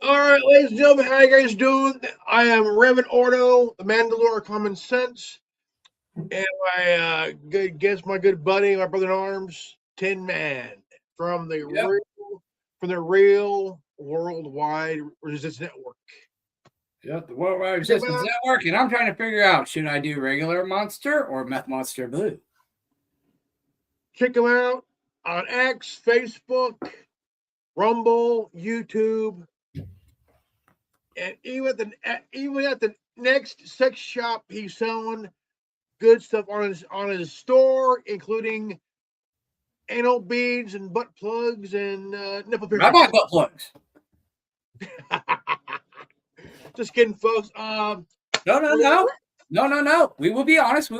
All right, ladies and gentlemen, how you guys doing? I am Reverend Ordo, the Mandalore Common Sense, and my good guest, my good buddy, my brother in arms, Tin Man, from the Yep. real worldwide Resistance Network. Yep, the Worldwide Resistance Network, and I'm trying to figure out, should I do regular Monster or Meth Monster Blue? Check them out on X, Facebook, Rumble, YouTube, and even at the next sex shop, he's selling good stuff on his store, including anal beads and butt plugs and nipple piercings. Rabbi butt plugs. Just kidding, folks. No. We will be honest.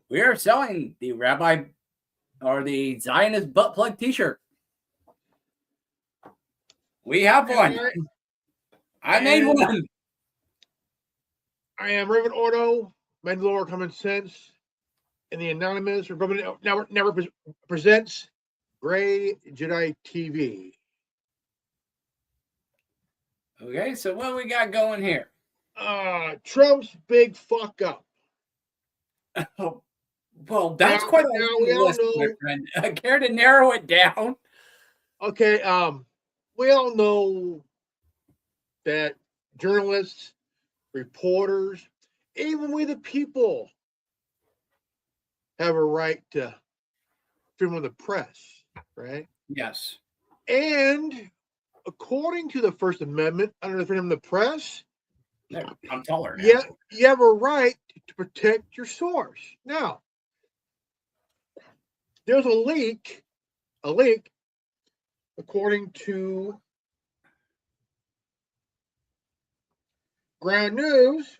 We are selling the Rabbi or the Zionist butt plug T-shirt. We have one. I made one. I am Reverend Ordo, Mandalore Common Sense, and the Anonymous Republican Network presents GreyJedi TV. Okay, so what we got going here? Trump's big fuck up. Oh, well, that's quite a long list, my friend. I care to narrow it down. Okay, we all know that journalists, reporters, even we the people have a right to freedom of the press, right? Yes. And according to the First Amendment, under the freedom of the press, I'm taller now. Yeah, you have a right to protect your source. Now, there's a leak, according to Ground News.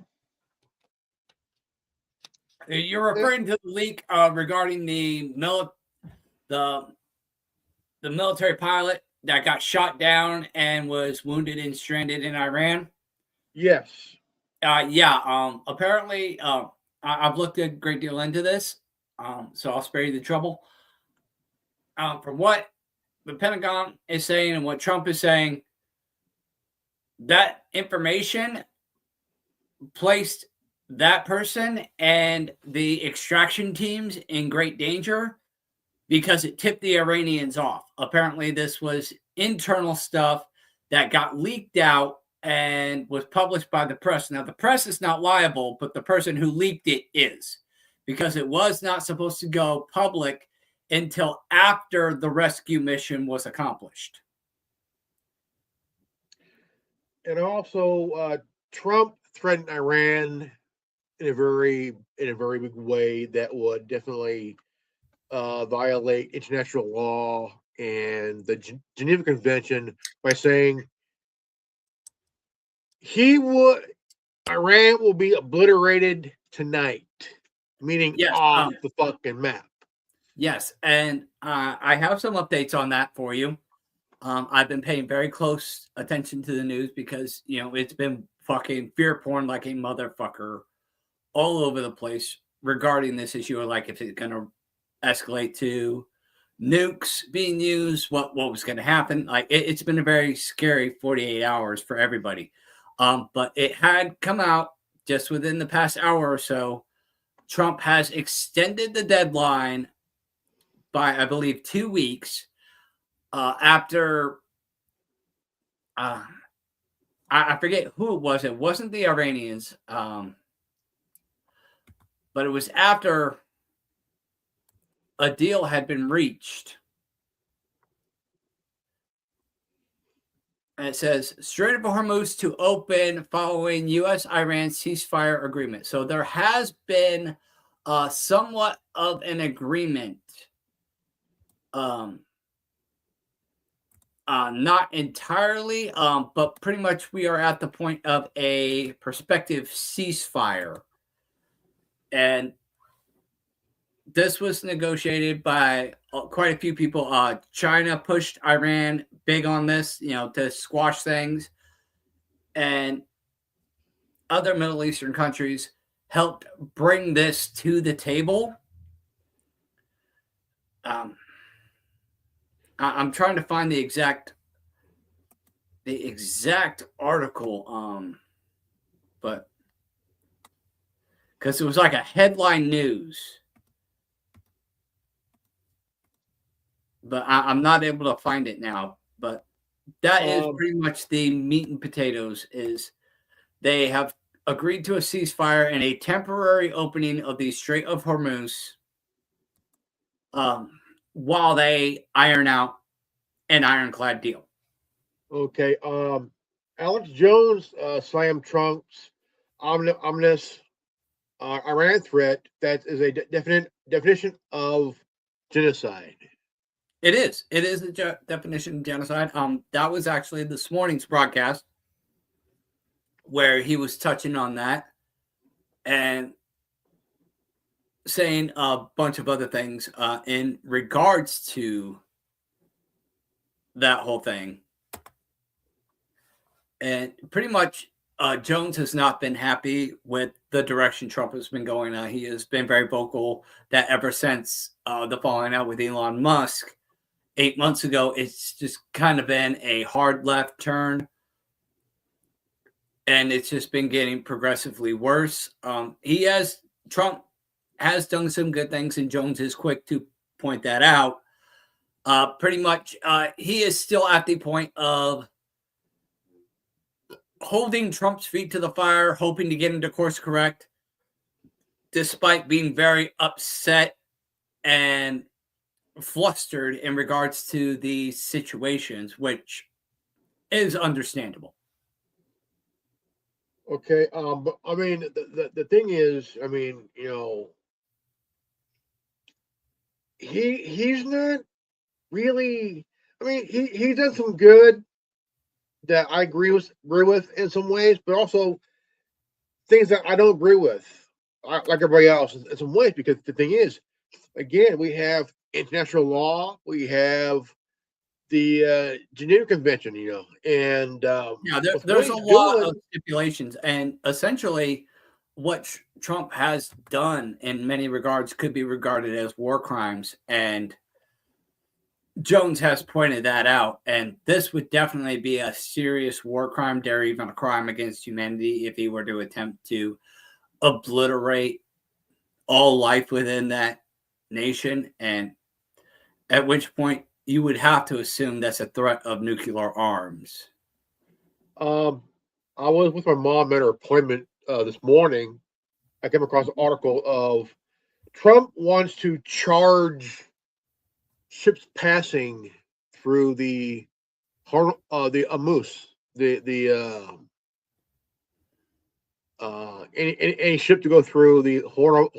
You're referring to the leak regarding the military pilot that got shot down and was wounded and stranded in Iran? Yes. Apparently, I've looked a great deal into this, so I'll spare you the trouble. From what the Pentagon is saying and what Trump is saying, that information placed that person and the extraction teams in great danger because it tipped the Iranians off. Apparently, this was internal stuff that got leaked out and was published by the press. Now, the press is not liable, but the person who leaked it is, because it was not supposed to go public until after the rescue mission was accomplished. And also, Trump threatened Iran in a very big way that would definitely violate international law and the Geneva Convention by saying Iran will be obliterated tonight, meaning off the fucking map. Yes, and I have some updates on that for you. I've been paying very close attention to the news because, it's been fucking fear porn like a motherfucker all over the place regarding this issue, like if it's going to escalate to nukes being used, what was going to happen. Like it's been a very scary 48 hours for everybody. But it had come out just within the past hour or so. Trump has extended the deadline by, I believe, 2 weeks after I forget who it was. It wasn't the Iranians, but it was after a deal had been reached. And it says Strait of Hormuz to open following U.S.-Iran ceasefire agreement. So there has been somewhat of an agreement. Not entirely, but pretty much we are at the point of a prospective ceasefire. And this was negotiated by quite a few people. China pushed Iran big on this, to squash things. And other Middle Eastern countries helped bring this to the table. I'm trying to find the exact the exact article, but because it was like a headline news, but I'm not able to find it now. But that is pretty much the meat and potatoes. Is they have agreed to a ceasefire and a temporary opening of the Strait of Hormuz, while they iron out an ironclad deal. Okay. Alex Jones slammed Trump's ominous Iran threat. That is a definition of genocide. It is. It is a definition of genocide. That was actually this morning's broadcast where he was touching on that and saying a bunch of other things in regards to that whole thing. And pretty much Jones has not been happy with the direction Trump has been going. He has been very vocal that ever since the falling out with Elon Musk 8 months ago, it's just kind of been a hard left turn. And it's just been getting progressively worse. Trump has done some good things, and Jones is quick to point that out. Pretty much, he is still at the point of holding Trump's feet to the fire, hoping to get him to course correct, despite being very upset and flustered in regards to the situations, which is understandable. Okay, but I mean, the thing is, I mean, he's not really. I mean, he's done some good that I agree with in some ways, but also things that I don't agree with, like everybody else, in some ways. Because the thing is, again, we have international law, we have the Geneva Convention, and there's a lot of stipulations, and essentially, what Trump has done in many regards could be regarded as war crimes, and Jones has pointed that out. And this would definitely be a serious war crime, dare even a crime against humanity, if he were to attempt to obliterate all life within that nation, and at which point you would have to assume that's a threat of nuclear arms. I was with my mom at her appointment this morning. I came across an article of Trump wants to charge ships passing through the Hormuz, any ship to go through the Horn of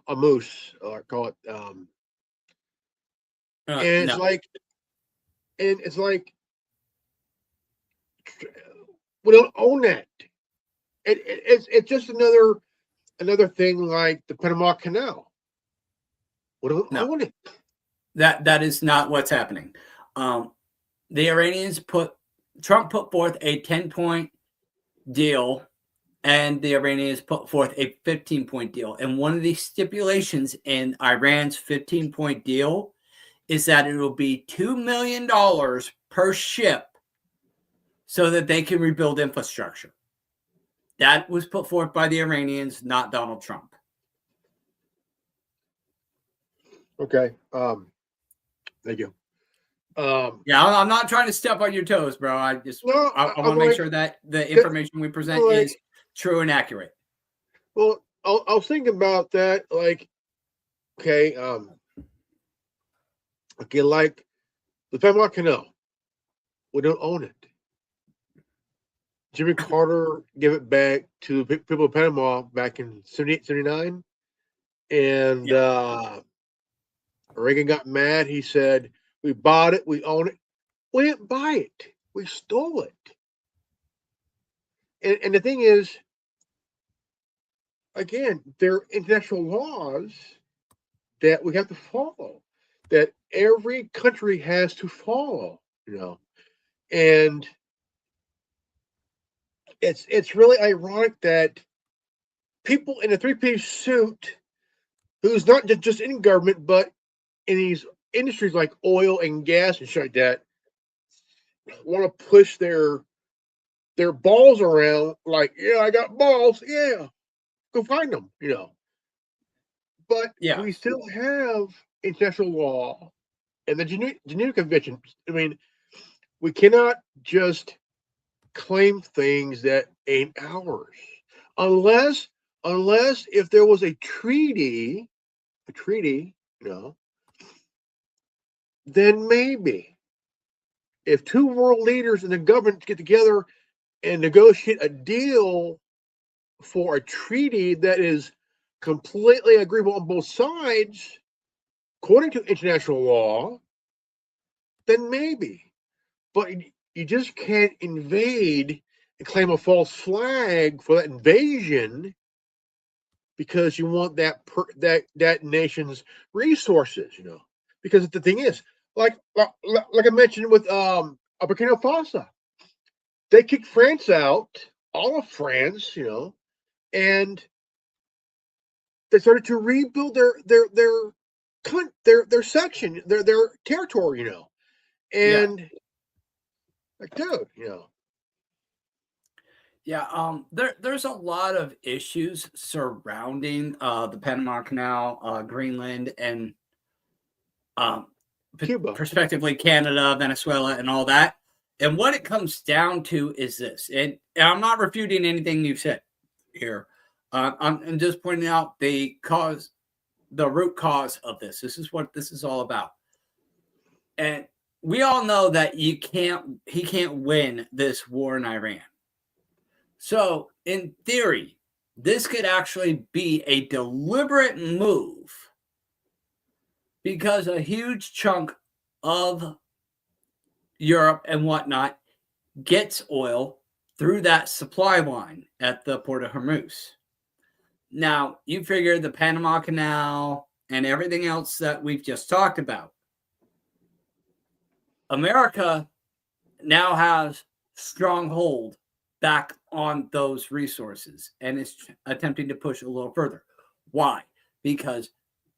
Hormuz, or call it. And it's like we don't own that. It's just another thing like the Panama Canal. We don't own it. That is not what's happening. The Iranians Trump put forth a 10-point deal, and the Iranians put forth a 15-point deal. And one of the stipulations in Iran's 15-point deal is that it will be $2 million per ship so that they can rebuild infrastructure. That was put forth by the Iranians, not Donald Trump. Okay. Thank you. Yeah, I'm not trying to step on your toes, bro. I want to make sure that the information we present is true and accurate. Well, I was thinking about that. Like, okay, like the Panama Canal, we don't own it. Jimmy Carter gave it back to the people of Panama back in 78, 79. And Reagan got mad. He said, we bought it, we own it. We didn't buy it. We stole it. And the thing is, again, there are international laws that we have to follow, that every country has to follow, And it's really ironic that people in a three-piece suit who's not just in government, but in these industries like oil and gas and shit like that, want to push their balls around like, yeah, I got balls, yeah, go find them, But Yeah. we still have international law and the Geneva Convention. I mean, we cannot just claim things that ain't ours, unless if there was a treaty, then maybe. If two world leaders and the government get together and negotiate a deal for a treaty that is completely agreeable on both sides, according to international law, then maybe. But you just can't invade and claim a false flag for that invasion because you want that nation's resources, Because the thing is, like I mentioned with Burkina Faso, they kicked France out, all of France, and they started to rebuild their section, their territory, and like, dude, Yeah, there's a lot of issues surrounding the Panama Canal, Greenland, and Cuba. prospectively Canada, Venezuela, and all that. And what it comes down to is this, and I'm not refuting anything you've said here. I'm just pointing out the root cause of this. This is what this is all about. And we all know that he can't win this war in Iran. So, in theory, this could actually be a deliberate move because a huge chunk of Europe and whatnot gets oil through that supply line at the Port of Hormuz. Now, you figure the Panama Canal and everything else that we've just talked about. America now has stronghold back on those resources and is attempting to push a little further. Why? Because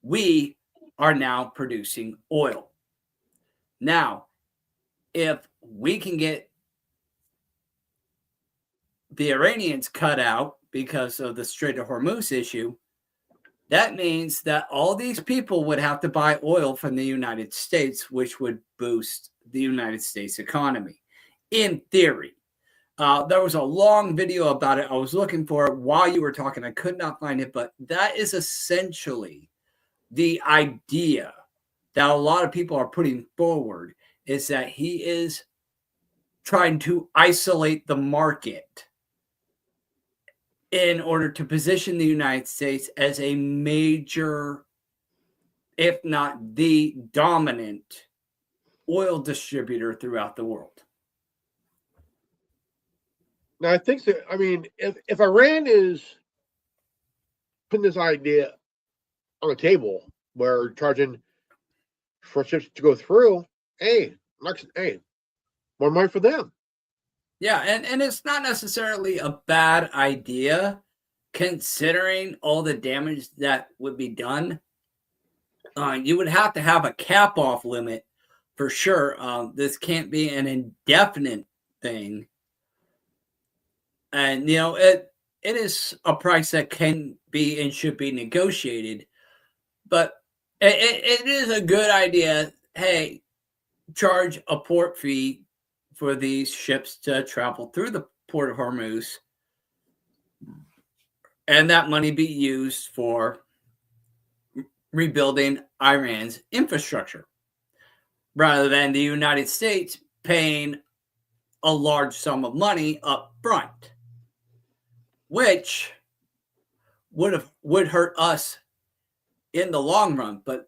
we are now producing oil. Now, if we can get the Iranians cut out because of the Strait of Hormuz issue, that means that all these people would have to buy oil from the United States, which would boost the United States economy. In theory, there was a long video about it. I was looking for it while you were talking. I could not find it, but that is essentially the idea that a lot of people are putting forward, is that he is trying to isolate the market in order to position the United States as a major, if not the dominant, oil distributor throughout the world. Now, I think that, I mean, if Iran is putting this idea on the table where charging for ships to go through, hey, more money for them. Yeah, and it's not necessarily a bad idea considering all the damage that would be done. You would have to have a cap-off limit for sure. This can't be an indefinite thing. And, it is a price that can be and should be negotiated. But it is a good idea. Hey, charge a port fee for these ships to travel through the Port of Hormuz, and that money be used for rebuilding Iran's infrastructure, rather than the United States paying a large sum of money up front, which would hurt us in the long run. But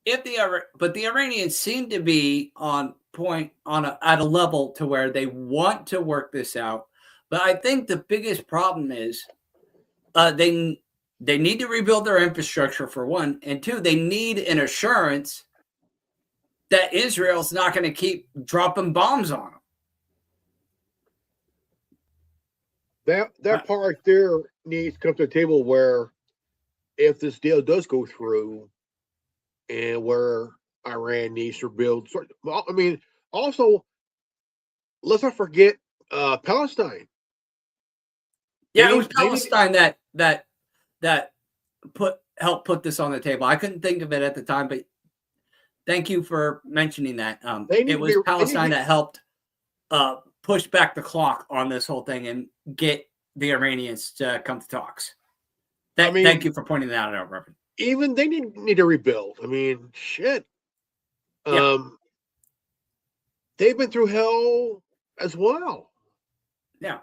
the Iranians seem to be on point at a level to where they want to work this out. But I think the biggest problem is they need to rebuild their infrastructure, for one, and two, they need an assurance that Israel's not going to keep dropping bombs on them. That part right there needs to come to the table where, if this deal does go through, and where Iran needs to build, well, I mean, Also, let's not forget Palestine. Yeah, it was Palestine that helped put this on the table. I couldn't think of it at the time, but thank you for mentioning that. It was Palestine that helped push back the clock on this whole thing and get the Iranians to come to talks. Thank you for pointing that out, Reverend. Even they need to rebuild. I mean, shit. Yeah. They've been through hell as well. Yeah.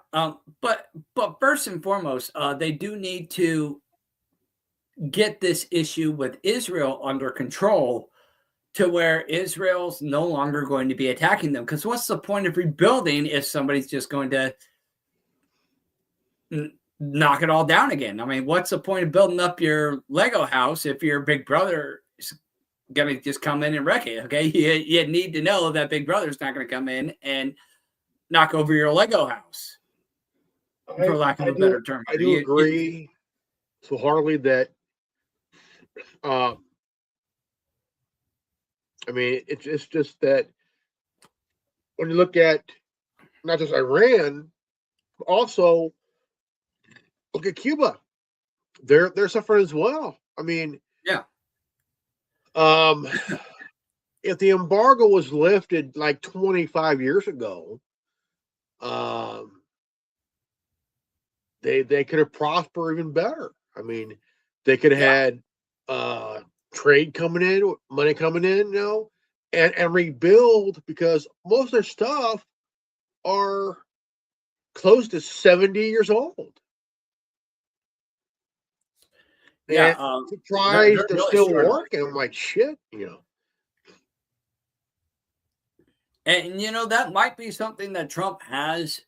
But first and foremost, they do need to get this issue with Israel under control to where Israel's no longer going to be attacking them. Because what's the point of rebuilding if somebody's just going to knock it all down again? I mean, what's the point of building up your Lego house if your big brother is going to just come in and wreck it? Okay, you need to know that big brother's not going to come in and knock over your Lego house, for lack of a better term. I do agree so heartily that I mean, it's just that when you look at not just Iran, but also look at Cuba. They're suffering as well. I mean, yeah. If the embargo was lifted like 25 years ago, they could have prospered even better. I mean, they could have had trade coming in, money coming in, and rebuild, because most of their stuff are close to 70 years old. Yeah, and surprised they're really still working. I'm like, shit, And that might be something that Trump has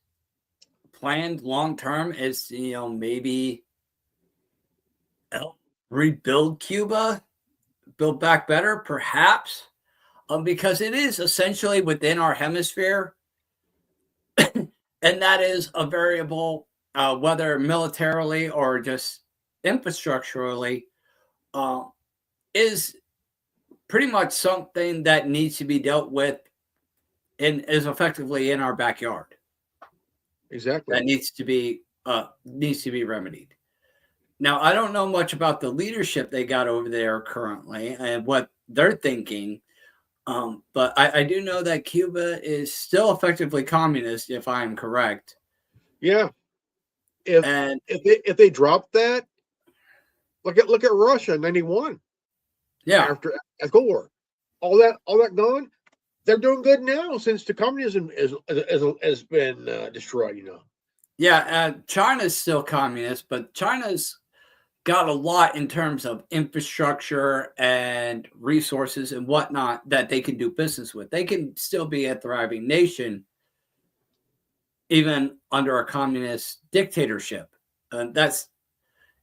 planned long term, is maybe help rebuild Cuba, build back better, perhaps, because it is essentially within our hemisphere, and that is a variable, whether militarily or just infrastructurally, is pretty much something that needs to be dealt with and is effectively in our backyard. Exactly. That needs to be remedied. Now, I don't know much about the leadership they got over there currently and what they're thinking, but I do know that Cuba is still effectively communist, if I'm correct. Yeah. If they drop that, look at Russia in '91. Yeah. After Cold War, all that gone. They're doing good now since the communism has been destroyed. Yeah, China's still communist, but China's got a lot in terms of infrastructure and resources and whatnot that they can do business with. They can still be a thriving nation, even under a communist dictatorship. That's,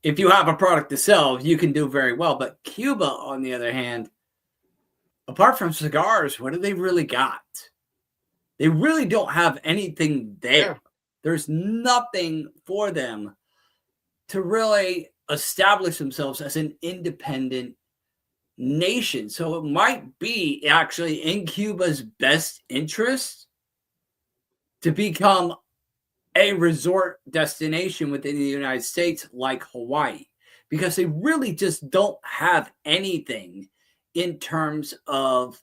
if you have a product to sell, you can do very well. But Cuba, on the other hand, apart from cigars, what do they really got? They really don't have anything there. Yeah. There's nothing for them to really establish themselves as an independent nation. So it might be actually in Cuba's best interest to become a resort destination within the United States like Hawaii, because they really just don't have anything in terms of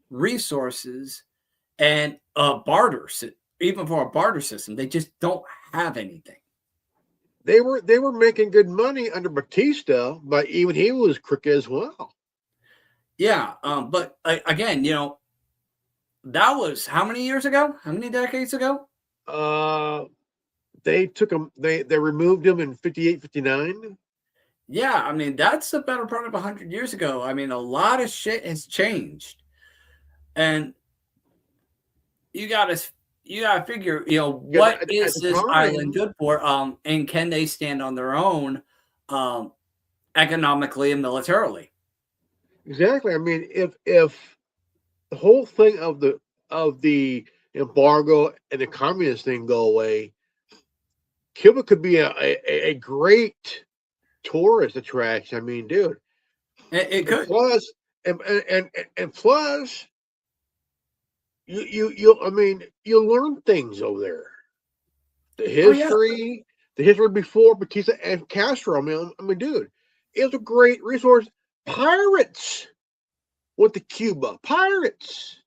resources and a barter, even for a barter system. They just don't have anything. They were making good money under Batista, but even he was crooked as well. Yeah, but again, that was how many years ago? How many decades ago? They took him. They removed him in 58, 59. Yeah, I mean, that's the better part of 100 years ago. I mean, a lot of shit has changed, and you gotta figure, what is this island good for? And can they stand on their own, economically and militarily? Exactly. I mean, if the whole thing of the embargo and the communist thing go away, Cuba could be a great tourist attraction. I mean, dude, it could. Plus, and plus, I mean, you learn things over there. The Oh yeah, history before Batista and Castro. I mean, dude, it was a great resource. Pirates went to Cuba. Pirates.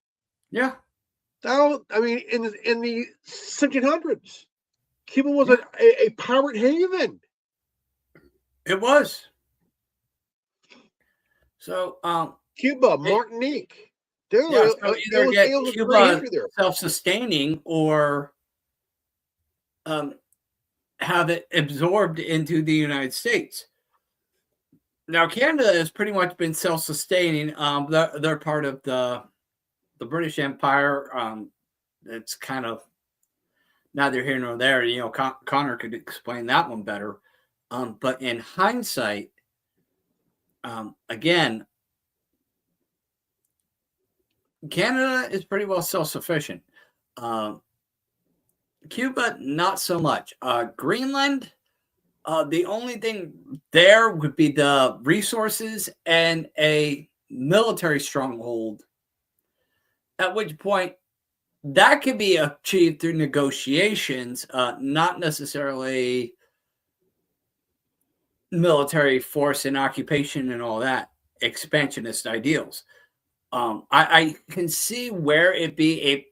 yeah, I mean, in the 1700s, Cuba was yeah. a pirate haven. It was. So Cuba, it, Martinique. Dude, yeah. So either it get was a great Cuba history there. self-sustaining or um, have it absorbed into the United States. Now, Canada has pretty much been self-sustaining. They're part of the British Empire. It's kind of neither here nor there. You know, Connor could explain that one better. But in hindsight, again, Canada is pretty well self-sufficient. Um, Cuba, not so much. Greenland, the only thing there would be the resources and a military stronghold, at which point that could be achieved through negotiations, not necessarily military force and occupation and all that, expansionist ideals. I can see where it be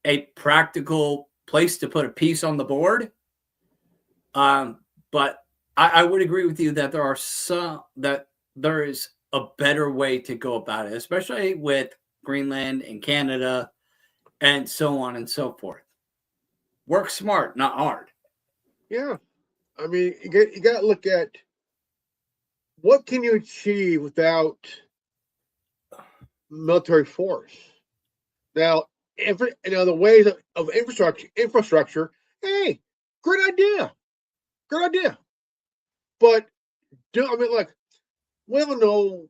a practical place to put a piece on the board. But I would agree with you that there is a better way to go about it, especially with Greenland and Canada and so on and so forth. Work smart, not hard. Yeah, I mean, you got to look at what can you achieve without military force. Now, the ways of infrastructure. Hey, great idea, great idea. But I mean, like, we all know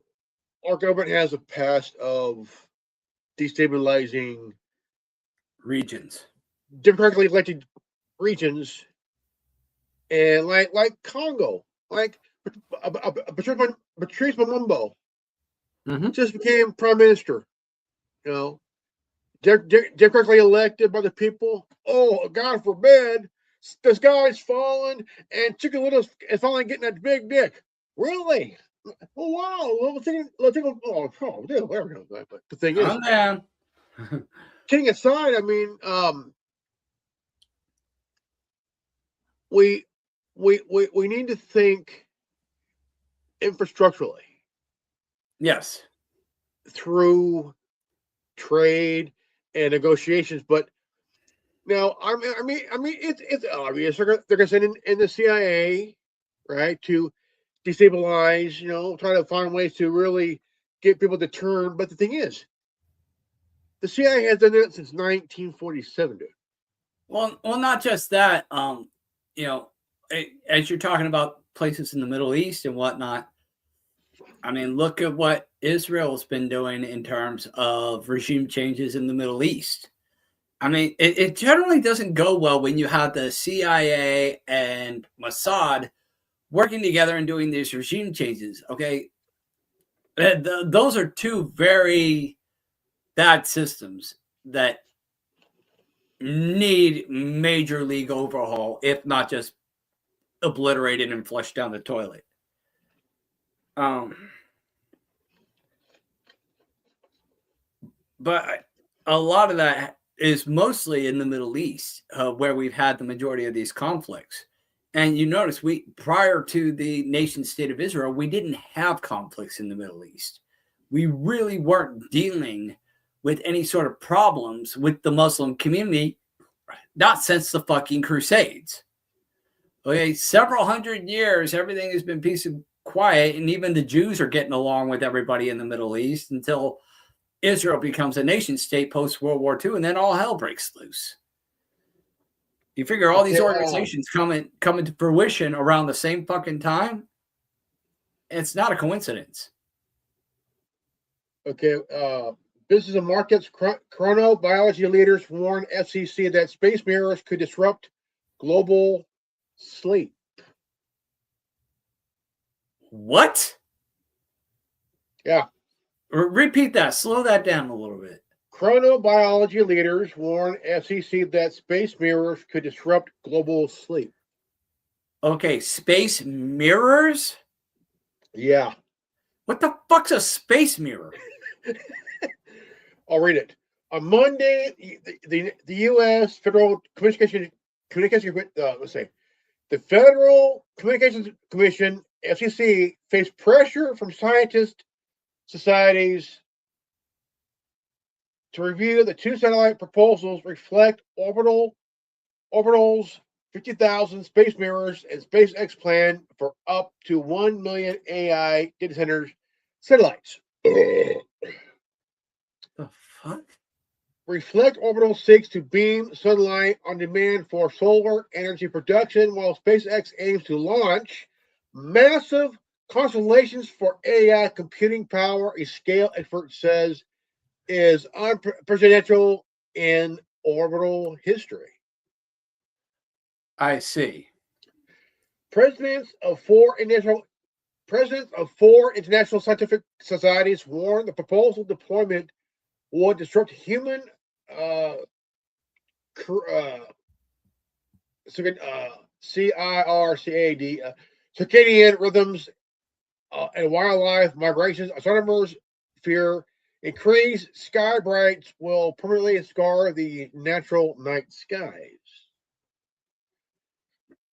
our government has a past of destabilizing Regions. democratically elected regions, and like Congo, like Patrice Lumumba Mm-hmm. just became prime minister. You know, democratically elected by the people. Oh, God forbid, the sky's falling and Chicken Little's is finally getting that big dick. Really? Oh wow! Well, dude, whatever. But the thing is, Calm down. kidding aside, I mean, we we need to think infrastructurally Yes. through trade and negotiations. But now, it's obvious they're gonna send in the CIA, right, to destabilize. Try to find ways to really get people to turn. But the thing is, the CIA has done it since 1947, dude. Well, not just that. You know, as you're talking about places in the Middle East and whatnot, I mean, look at what Israel's been doing in terms of regime changes in the Middle East. I mean, it generally doesn't go well when you have the CIA and Mossad working together and doing these regime changes. Okay, those are two very bad systems that need major league overhaul, if not just obliterated and flushed down the toilet. But a lot of that is mostly in the Middle East, where we've had the majority of these conflicts. And you notice prior to the nation state of Israel, we didn't have conflicts in the Middle East. We really weren't dealing with any sort of problems with the Muslim community, not since the fucking Crusades. Okay, several hundred years, everything has been peace and quiet, and even the Jews are getting along with everybody in the Middle East until Israel becomes a nation state post World War II, and then all hell breaks loose. You figure all these Okay, organizations coming to fruition around the same fucking time. It's not a coincidence. okay. Business and markets chronobiology leaders warn FCC that space mirrors could disrupt global sleep. What? Yeah. Repeat that. Slow that down a little bit. Chronobiology leaders warn FCC that space mirrors could disrupt global sleep. Okay, space mirrors? Yeah. What the fuck's a space mirror? I'll read it. On Monday, the U.S. Federal Communications let's say the Federal Communications Commission (FCC) faced pressure from scientist societies to review the two satellite proposals reflect orbital's 50,000 space mirrors and SpaceX plan for up to 1 million AI data centers satellites. The fuck? Reflect Orbital seeks to beam sunlight on demand for solar energy production, while SpaceX aims to launch massive constellations for AI computing power. A scale expert says is unprecedented in orbital history. I see. Presidents of four international scientific societies warned the proposal deployment would disrupt human CIRCAD circadian rhythms and wildlife migrations. Astronomers fear increased sky brights will permanently scar the natural night skies.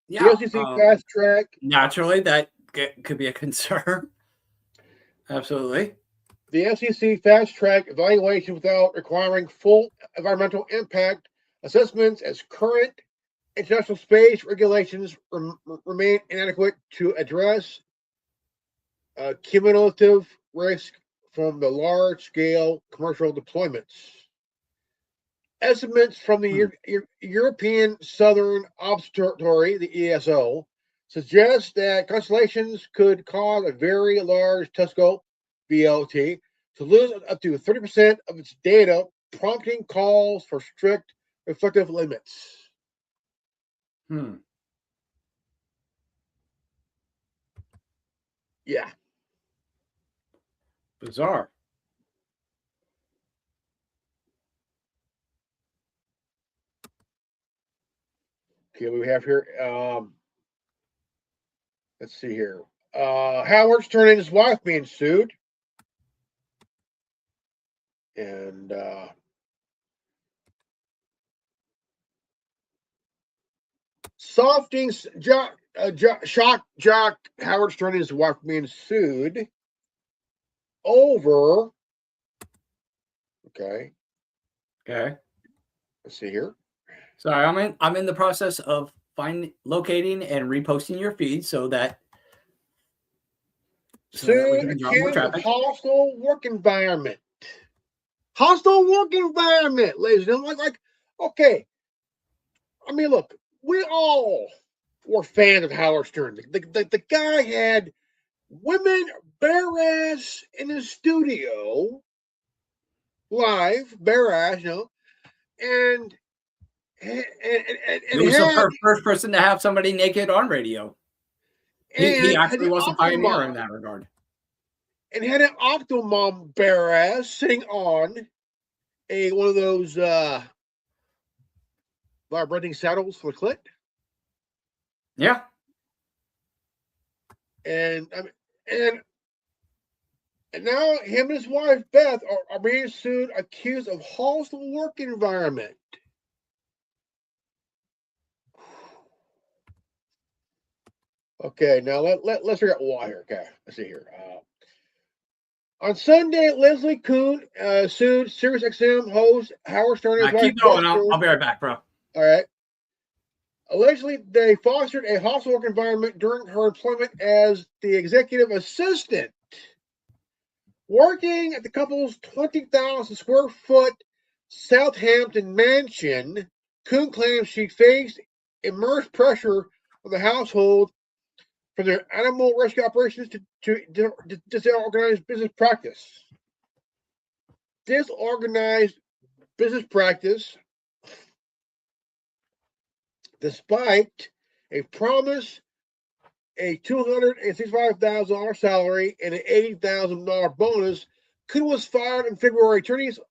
Yeah. The FCC fast track. Naturally, that could be a concern. Absolutely. The FCC fast track evaluation without requiring full environmental impact assessments as current international space regulations remain inadequate to address cumulative risk from the large-scale commercial deployments. Estimates from the European Southern Observatory, the ESO, suggest that constellations could cause a very large telescope, VLT, to lose up to 30% of its data, prompting calls for strict reflective limits. Yeah. Bizarre. Okay, we have here. Let's see here. Howard's turning his wife being sued. And Softings shock jock Howard Stern and his wife being sued over. Okay. Let's see here. Sorry, I'm in the process of locating and reposting your feed so that Sued accused of hostile work environment. Hostile work environment, ladies and gentlemen. Like, okay. I mean, look, we all were fans of Howard Stern. The guy had women bare ass in his studio, live, bare ass, and he was the first person to have somebody naked on radio. He actually was a pioneer in that regard. And had an Octomom bare ass sitting on one of those vibrating saddles for clit. Yeah. And now him and his wife Beth are being sued, accused of hostile work environment. Okay, now let's figure out why here. Okay, let's see here. On Sunday, Leslie Kuhn sued SiriusXM host Howard Stern. Keep going. I'll be right back, bro. All right. Allegedly, they fostered a hostile work environment during her employment as the executive assistant. Working at the couple's 20,000 square foot Southampton mansion, Kuhn claims she faced immense pressure on the household from their animal rescue operations to disorganized business practice. Disorganized business practice, despite a promise, a $265,000 salary and an $80,000 bonus, Kuhn was fired in February. Attorneys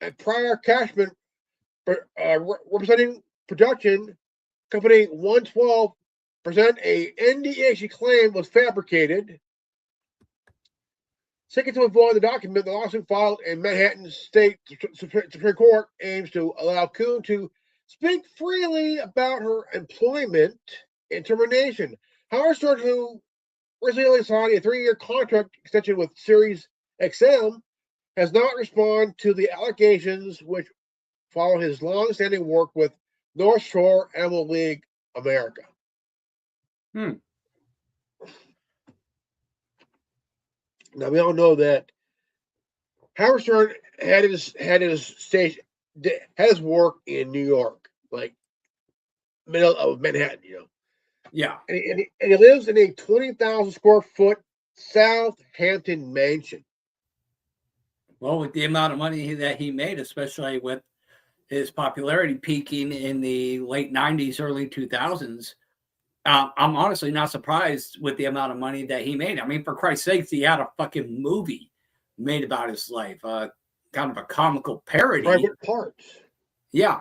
and prior Cashman representing production company 112 present a NDA she claimed was fabricated. Seeking to avoid the document, the lawsuit filed in Manhattan State Supreme Court aims to allow Kuhn to speak freely about her employment and termination. Howard Stern, who recently signed a 3-year contract extension with Sirius XM, has not responded to the allegations, which follow his long-standing work with North Shore Animal League America. Now we all know that Howard Stern had his work in New York, like middle of Manhattan, Yeah. And he lives in a 20,000 square foot Southampton mansion. Well, with the amount of money that he made, especially with his popularity peaking in the late 90s, early 2000s, I'm honestly not surprised with the amount of money that he made. I mean, for Christ's sakes, he had a fucking movie made about his life, kind of a comical parody. Private Parts. Yeah.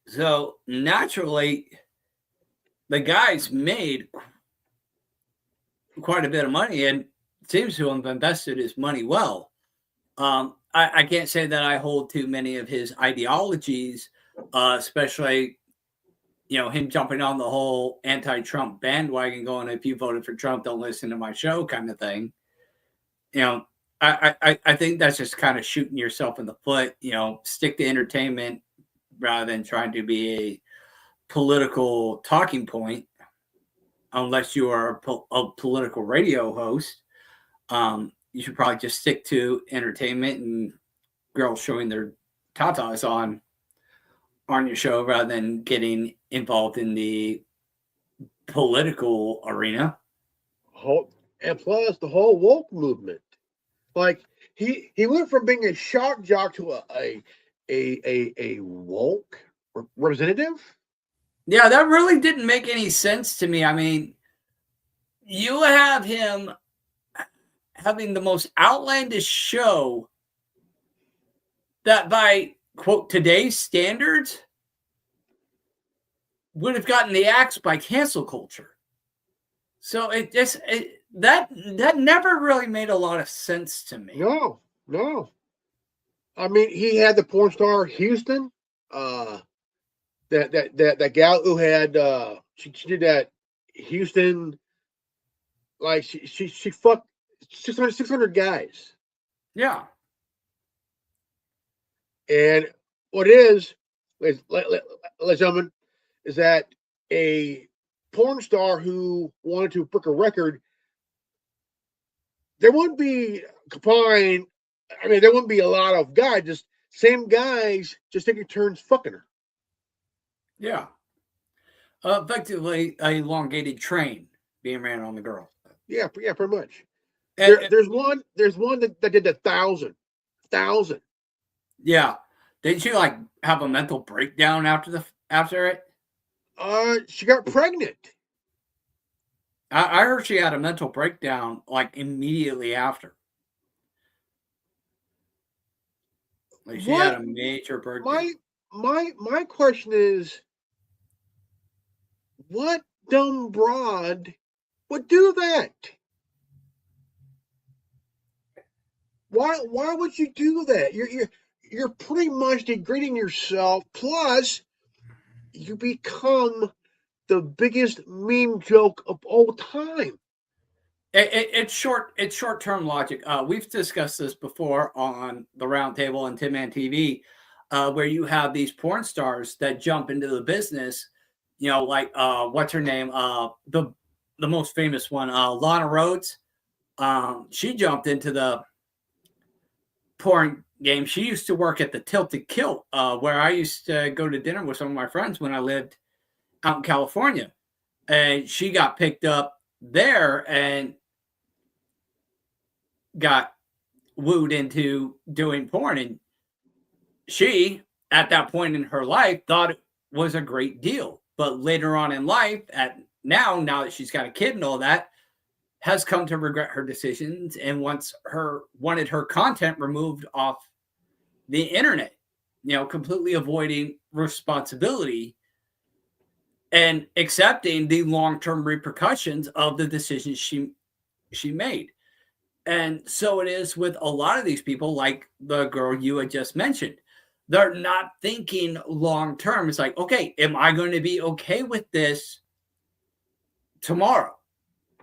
So naturally, the guy's made quite a bit of money and seems to have invested his money well. I can't say that I hold too many of his ideologies, especially, him jumping on the whole anti-Trump bandwagon, going, if you voted for Trump, don't listen to my show kind of thing. I think that's just kind of shooting yourself in the foot. Stick to entertainment rather than trying to be a political talking point, unless you are a political radio host. You should probably just stick to entertainment and girls showing their tatas on your show rather than getting involved in the political arena. And plus the whole woke movement. Like he went from being a shock jock to a woke representative. Yeah, that really didn't make any sense to me. I mean, you have him having the most outlandish show that, by quote today's standards, would have gotten the axe by cancel culture. So that never really made a lot of sense to me. No. I mean, he had the porn star Houston, that gal who had she did that Houston, like she fucked 600 guys. Yeah. And what it is, ladies and gentlemen, is that a porn star who wanted to break a record, there wouldn't be combined. I mean, there wouldn't be a lot of guys, just same guys, just taking turns fucking her. Yeah. Effectively, a elongated train being ran on the girl. Yeah, pretty much. There's one that did 1,000. Yeah. Didn't she like have a mental breakdown after it? She got pregnant. I heard she had a mental breakdown like immediately after. Like she had a major breakdown. My question is, what dumb broad would do that? Why would you do that? You're pretty much degrading yourself. Plus, you become the biggest meme joke of all time. It's short-term logic. We've discussed this before on the Roundtable and Tin Man TV, where you have these porn stars that jump into the business. Like what's her name? The most famous one, Lana Rhoades. She jumped into the porn game. She used to work at the Tilted Kilt, where I used to go to dinner with some of my friends when I lived out in California, and she got picked up there and got wooed into doing porn. And she, at that point in her life, thought it was a great deal. But later on in life, now that she's got a kid and all that, has come to regret her decisions and wanted her content removed off the internet, completely avoiding responsibility and accepting the long-term repercussions of the decisions she made. And so it is with a lot of these people, like the girl you had just mentioned. They're not thinking long term. It's like, okay, am I going to be okay with this tomorrow?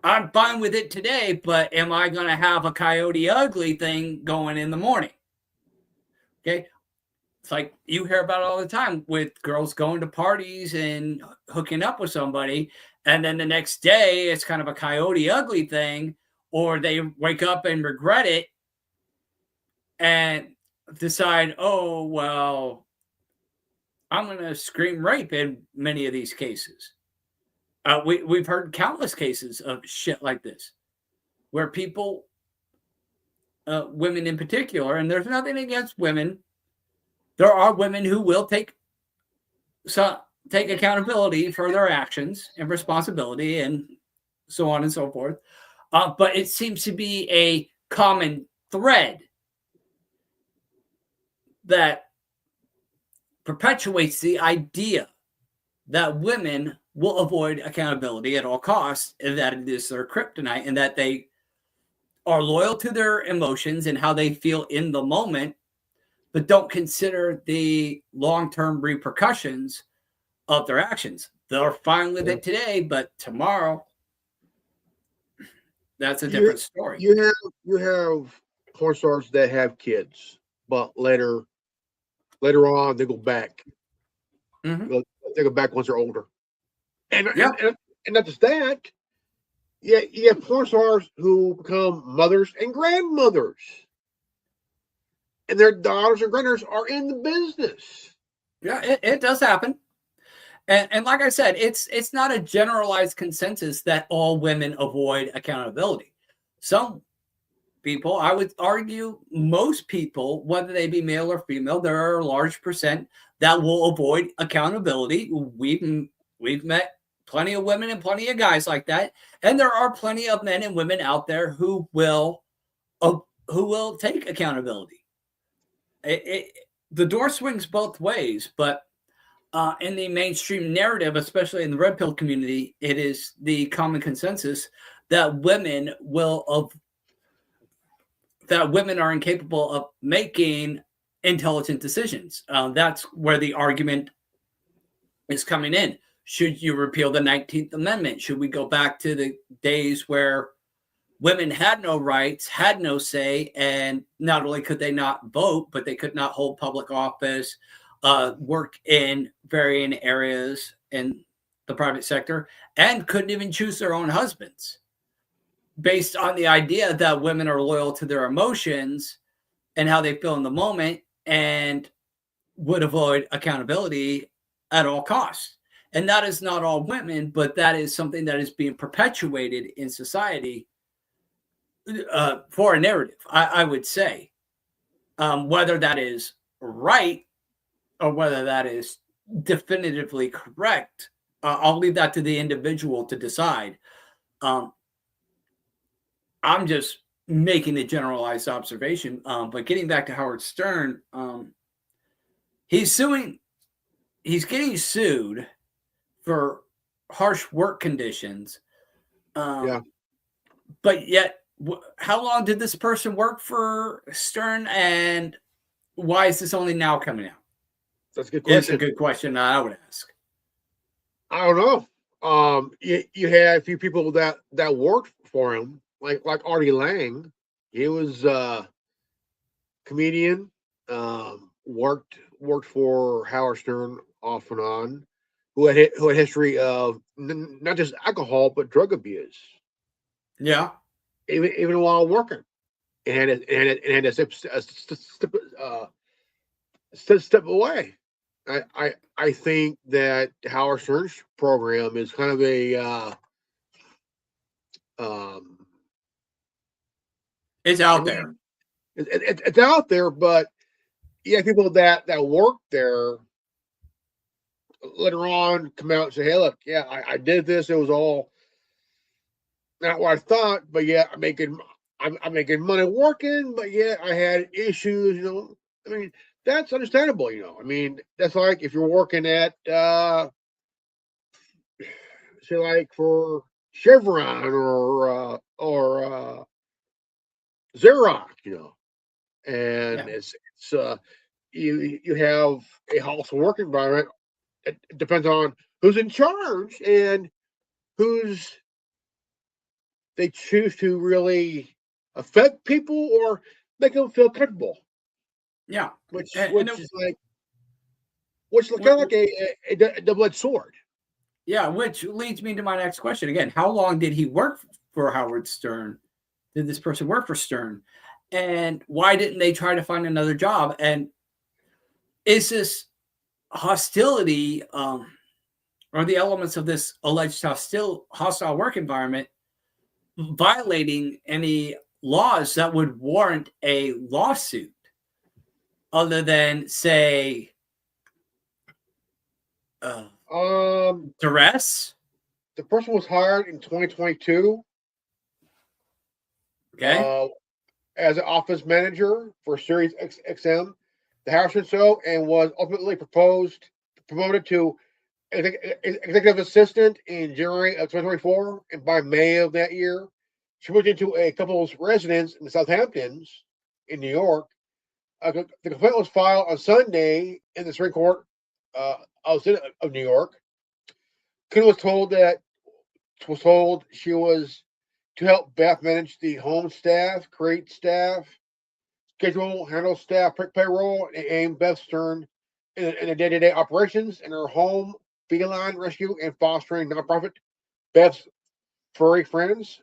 I'm fine with it today, but am I going to have a coyote ugly thing going in the morning? Okay. It's like you hear about it all the time with girls going to parties and hooking up with somebody. And then the next day, it's kind of a coyote ugly thing, or they wake up and regret it and decide, oh, well, I'm going to scream rape in many of these cases. We've heard countless cases of shit like this where people, women in particular, and there's nothing against women. There are women who will take accountability for their actions and responsibility and so on and so forth. But it seems to be a common thread that perpetuates the idea that women will avoid accountability at all costs, and that it is their kryptonite, and that they are loyal to their emotions and how they feel in the moment, but don't consider the long-term repercussions of their actions. They're fine with it today, but tomorrow, that's a different story. You have porn stars that have kids, but later on they go back. Mm-hmm. They go back once they're older, and not just that. Yeah, you have porn stars who become mothers and grandmothers, and their daughters and granddaughters are in the business. Yeah, it does happen. And like I said, it's not a generalized consensus that all women avoid accountability. Some people, I would argue most people, whether they be male or female, there are a large percent that will avoid accountability. We've met plenty of women and plenty of guys like that. And there are plenty of men and women out there who will take accountability. The door swings both ways, but in the mainstream narrative, especially in the red pill community, it is the common consensus that women are incapable of making intelligent decisions. That's where the argument is coming in. Should you repeal the 19th Amendment? Should we go back to the days where women had no rights, had no say, and not only could they not vote, but they could not hold public office, work in varying areas in the private sector, and couldn't even choose their own husbands, based on the idea that women are loyal to their emotions and how they feel in the moment and would avoid accountability at all costs. And that is not all women, but that is something that is being perpetuated in society for a narrative, I would say. Whether that is right or whether that is definitively correct, I'll leave that to the individual to decide. I'm just making a generalized observation. But getting back to Howard Stern, he's getting sued for harsh work conditions. But yet, how long did this person work for Stern, and why is this only now coming out? That's a good question. It's a good question I would ask. I don't know. You had a few people that worked for him, like Artie Lang. He was a comedian, worked for Howard Stern off and on, who had history of not just alcohol but drug abuse. Yeah, even while working, and had to step away. I think that Howard Stern's program is kind of a it's out there. It's out there, but yeah, people that work there later on come out and say, "Hey, look, yeah, I did this. It was all not what I thought, but yeah, I'm making money working, but yeah, I had issues. I mean, that's understandable. I mean, that's like if you're working at, say, like for Chevron or Xerox, and Yeah. it's you have a hostile work environment. It depends on who's in charge and who's they choose to really affect people or make them feel comfortable, Yeah. which And which is like which is kind of like a double-edged sword. yeah, which leads me to my next question again. How long did he work for Howard Stern? Did this person work for Stern? And why didn't they try to find another job? And is this hostility or the elements of this alleged hostile work environment violating any laws that would warrant a lawsuit other than, say, duress? The person was hired in 2022 Okay. as an office manager for Sirius XM, the Harrison Show, and was ultimately promoted to executive assistant in January of 2024. And by May of that year, she moved into a couple's residence in the Southamptons in New York. The complaint was filed on Sunday in the Supreme Court of New York. Kuhn was told she was to help Beth manage the home staff, create staff, schedule, handle staff payroll, and aim Beth Stern in the day-to-day operations in her home, feline rescue, and fostering nonprofit Beth's Furry Friends.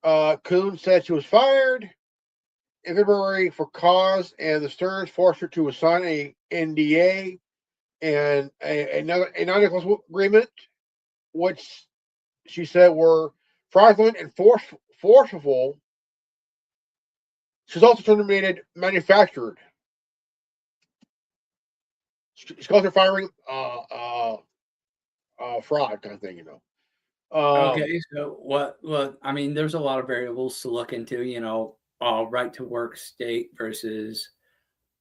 Kuhn said she was fired in February for cause, and the Sterns forced her to sign a NDA and a non-disclosure agreement, which she said were fraudulent and forceful. She's also terminated manufactured. She calls her firing fraud kind of thing, Okay. So I mean, there's a lot of variables to look into, right to work state versus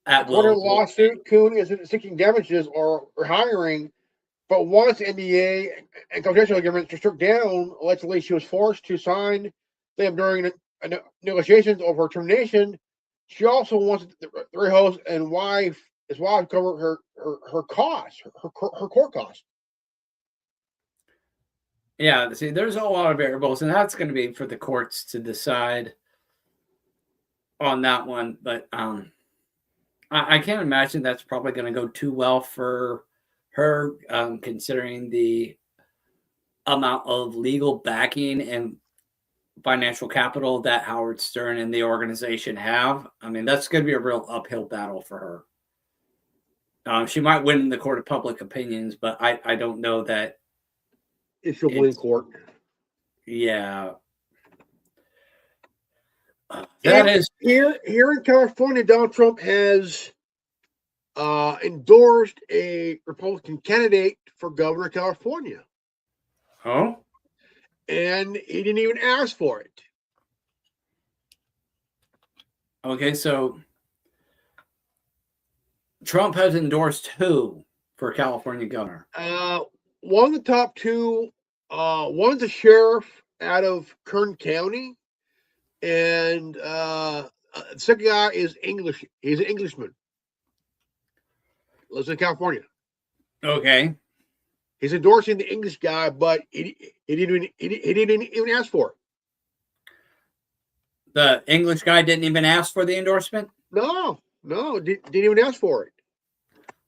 at According to will the lawsuit, Kuhn is seeking damages or hiring, but once NDA and confidential agreements were struck down, allegedly she was forced to sign them during negotiations over her termination. She also wants the host and his wife, cover her costs, her court costs. Yeah, see, there's a lot of variables, and that's going to be for the courts to decide on that one. But I can't imagine that's probably going to go too well for her, considering the amount of legal backing and financial capital that Howard Stern and the organization have. I mean, that's going to be a real uphill battle for her. She might win in the court of public opinions, but I don't know that It's a win court. Yeah. That is here in California. Donald Trump has endorsed a Republican candidate for governor of California. Oh, and he didn't even ask for it. Okay, so Trump has endorsed who for California governor? One of the top two. One's a sheriff out of Kern County, and the second guy is English. He's an Englishman. Lives in California. Okay. He's endorsing the English guy, but he didn't even ask for it. The English guy didn't even ask for the endorsement? No, didn't even ask for it.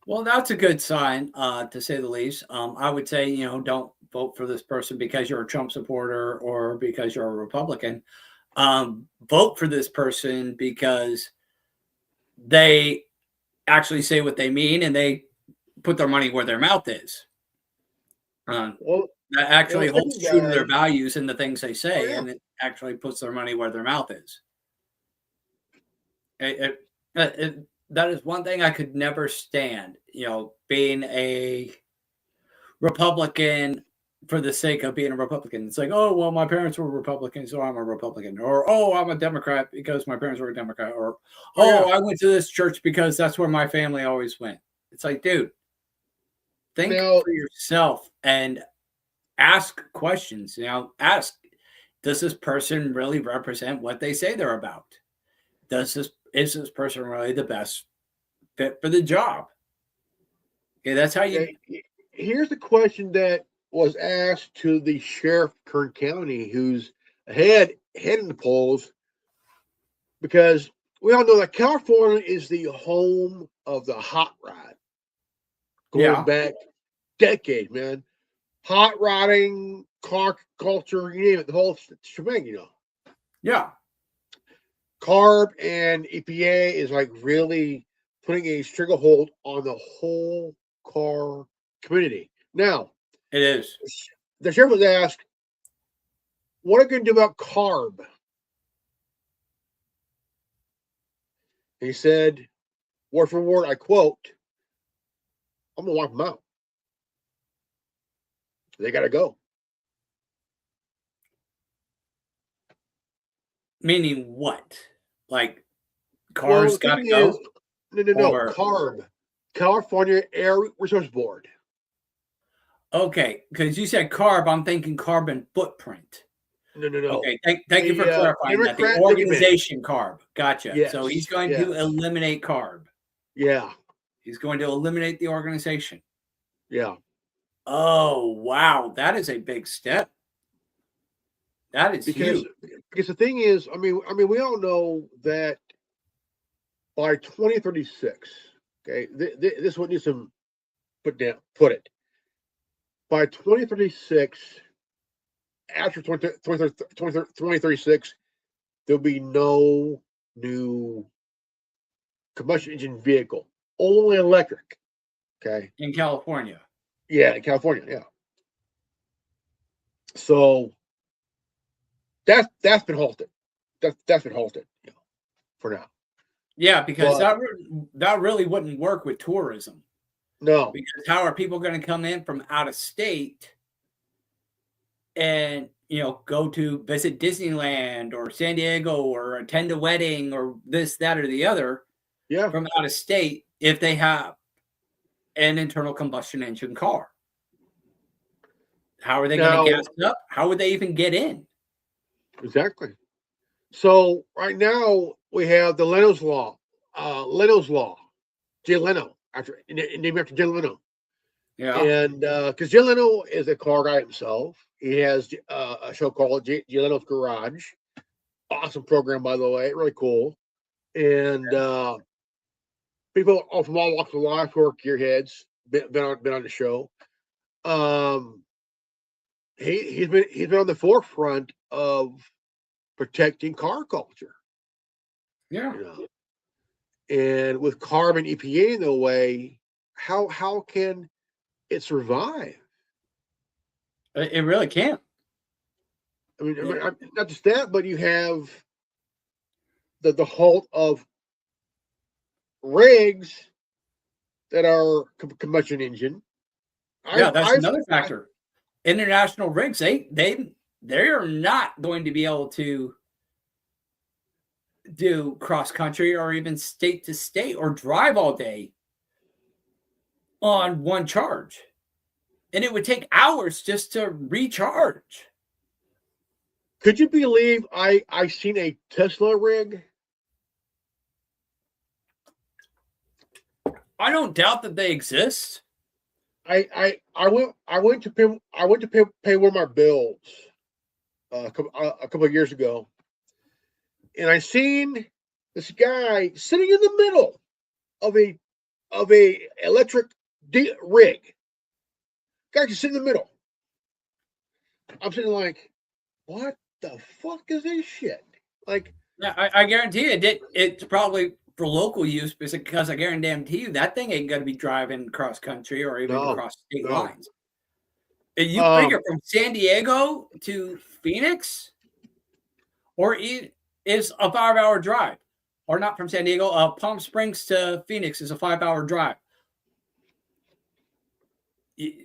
Well, that's a good sign, to say the least. I would say, don't vote for this person because you're a Trump supporter or because you're a Republican. Vote for this person because they actually say what they mean and they put their money where their mouth is. That actually holds true to their values and the things they say, and it actually puts their money where their mouth is. That is one thing I could never stand, being a Republican for the sake of being a Republican. It's like, oh, well, my parents were Republicans, so I'm a Republican. Or, oh, I'm a Democrat because my parents were a Democrat. Or, oh, I went to this church because that's where my family always went. It's like, dude, think for yourself and ask questions. Ask, does this person really represent what they say they're about? Is this person really the best fit for the job? Okay, that's how you. Here's the question that was asked to the sheriff of Kern County, who's ahead in the polls, because we all know that California is the home of the hot rod, going back decades, man. Hot rodding, car culture, you name it, the whole shebang, Yeah. CARB and EPA is like really putting a stranglehold on the whole car community. Now, it is. The sheriff was asked, what are you going to do about CARB? He said, word for word, I quote, I'm going to wipe them out. They got to go. Meaning what? Like cars got to go? No. CARB, California Air Resources Board. Okay, because you said CARB, I'm thinking carbon footprint. No. Okay, thank you for clarifying that. The organization CARB. Gotcha. Yes, so he's going to eliminate CARB. Yeah. He's going to eliminate the organization. Yeah. Oh, wow. That is a big step. That is huge. Because the thing is, I mean, we all know that by 2036, okay, this is what needs to put it. By 2036, after 2036, there'll be no new combustion engine vehicle, only electric. Okay. In California. Yeah, in California, yeah. So that's been halted. That's been halted, for now. Yeah, because that really wouldn't work with tourism. No. Because how are people going to come in from out of state and go to visit Disneyland or San Diego or attend a wedding or this, that, or the other from out of state if they have an internal combustion engine car? How are they going to gas it up? How would they even get in? Exactly. So right now we have the Leno's Law. Jay Leno, named after Jay Leno. Yeah. And because Jay Leno is a car guy himself. He has a show called Jay Leno's Garage. Awesome program, by the way. Really cool. And people from all walks of life who are gearheads been on the show. He's been on the forefront of protecting car culture. Yeah. And with CARB and EPA in the way, how can it survive? It really can't. I mean, not just that, but you have the halt of rigs that are combustion engine. Yeah, that's another factor. International rigs, they're not going to be able to do cross country or even state to state or drive all day on one charge. And it would take hours just to recharge. Could you believe I seen a Tesla rig? I don't doubt that they exist. I went to pay one of my bills a couple of years ago, and I seen this guy sitting in the middle of a electric rig. Guy just sitting in the middle. I'm sitting like, what the fuck is this shit? Like, yeah, I guarantee you it's probably for local use because I guarantee you that thing ain't going to be driving cross country or even across state lines. You figure from San Diego to Phoenix, or is a 5-hour drive, or not from San Diego, Palm Springs to Phoenix is a 5-hour drive.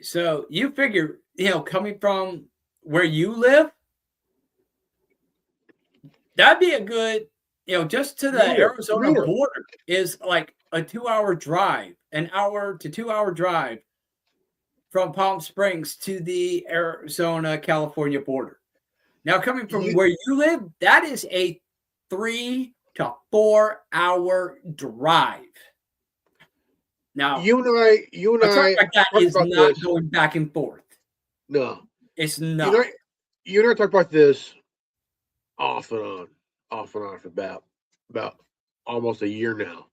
So you figure, coming from where you live, that'd be a good, just to the Arizona border is like a 2-hour drive, an hour to 2-hour drive from Palm Springs to the Arizona, California border. Now, coming from where you live, that is a 3 to 4 hour drive. Now, you and I like that is not going back and forth. No, it's not. You and I talked about this off and on for about almost a year now.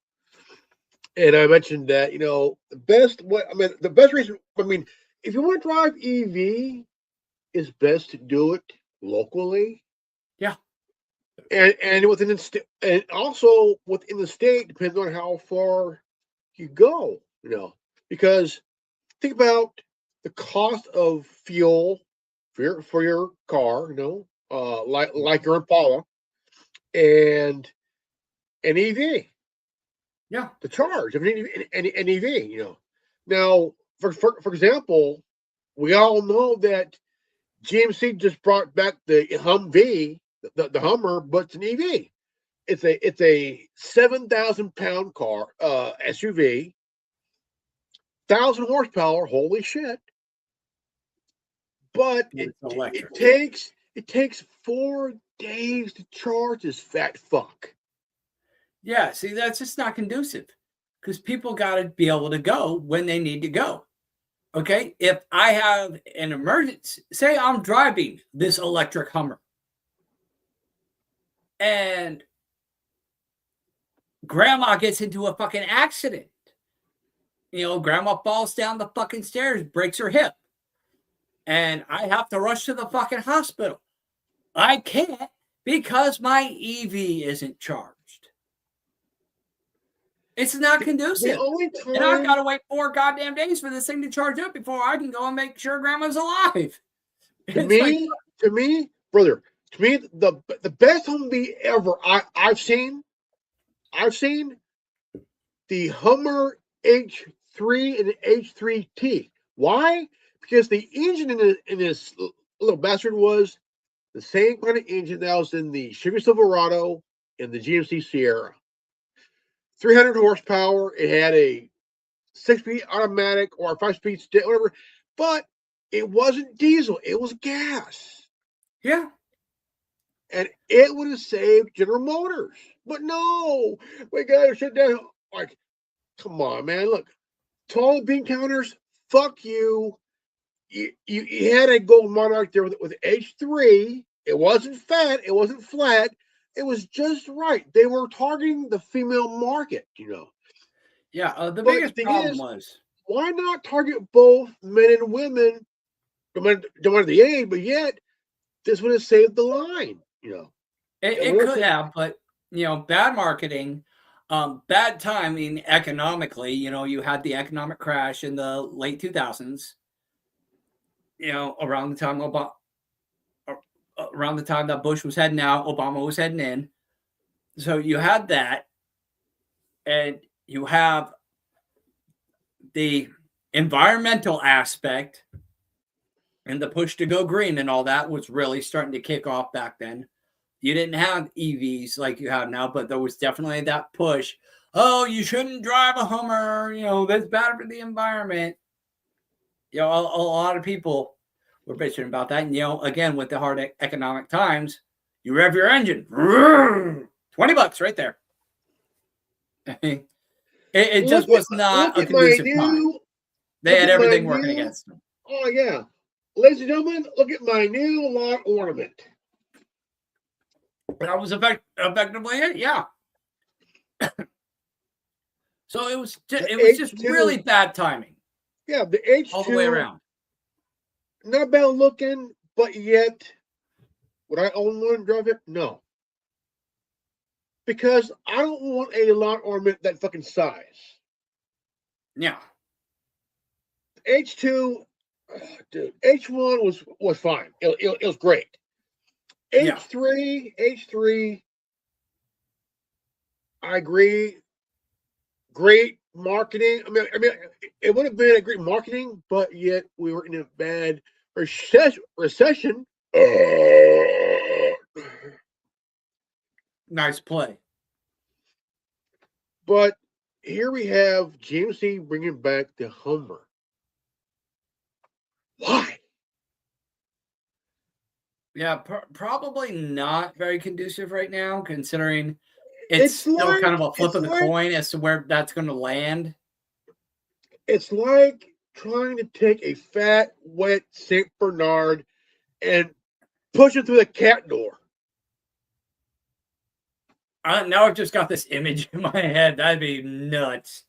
And I mentioned that, the best reason, if you want to drive EV, it's best to do it locally. Yeah. And within the state, and also within the state, depends on how far you go, because think about the cost of fuel for your car, like your Impala, and an EV. Yeah. To charge an EV, Now, for example, we all know that GMC just brought back the Humvee, the Hummer, but it's an EV. It's a 7,000-pound car, SUV, 1,000 horsepower. Holy shit! But it takes 4 days to charge this fat fuck. Yeah, see, that's just not conducive because people got to be able to go when they need to go. Okay, if I have an emergency, say I'm driving this electric Hummer and grandma gets into a fucking accident. Grandma falls down the fucking stairs, breaks her hip, and I have to rush to the fucking hospital. I can't because my EV isn't charged. It's not conducive. And I've got to wait 4 goddamn days for this thing to charge up before I can go and make sure grandma's alive. To me, brother, the best Humvee ever I've seen the Hummer H3 and the H3T. Why? Because the engine in this little bastard was the same kind of engine that was in the Chevy Silverado and the GMC Sierra. 300 horsepower. It had a 6-speed automatic or a 5-speed stick, whatever. But it wasn't diesel. It was gas. Yeah. And it would have saved General Motors. But no, we got to shut down. Like, come on, man. Look, tall bean counters, fuck you. You had a gold monarch there with H3. It wasn't fat. It wasn't flat. It was just right. They were targeting the female market, Yeah, the biggest problem was, why not target both men and women, no matter the age, but yet this would have saved the line, It could have, but, bad marketing, bad timing economically. You had the economic crash in the late 2000s, around the time that Bush was heading out, Obama was heading in. So you had that, and you have the environmental aspect and the push to go green and all that was really starting to kick off back then. You didn't have EVs like you have now, but there was definitely that push. Oh, you shouldn't drive a Hummer. That's bad for the environment. A lot of people were bitching about that. And, again, with the hard economic times, you rev your engine. $20 right there. It just was not a conducive time. They had everything working against them. Oh, yeah. Ladies and gentlemen, look at my new lawn ornament. That was effectively it, yeah. So it was just really bad timing. Yeah, the H2 all the way around. Not bad looking, but yet would I own one and drive it? No. Because I don't want a lawn ornament that fucking size. Yeah. H2, dude, H1 was fine. It was great. H3, I agree. Great marketing. I mean, it would have been a great marketing, but yet we were in a bad recession. Nice play. But here we have GMC bringing back the Hummer. Why? Yeah, probably not very conducive right now, considering it's still kind of a flip of the coin as to where that's going to land. It's like trying to take a fat, wet St. Bernard and push it through the cat door. Now I've just got this image in my head. That'd be nuts.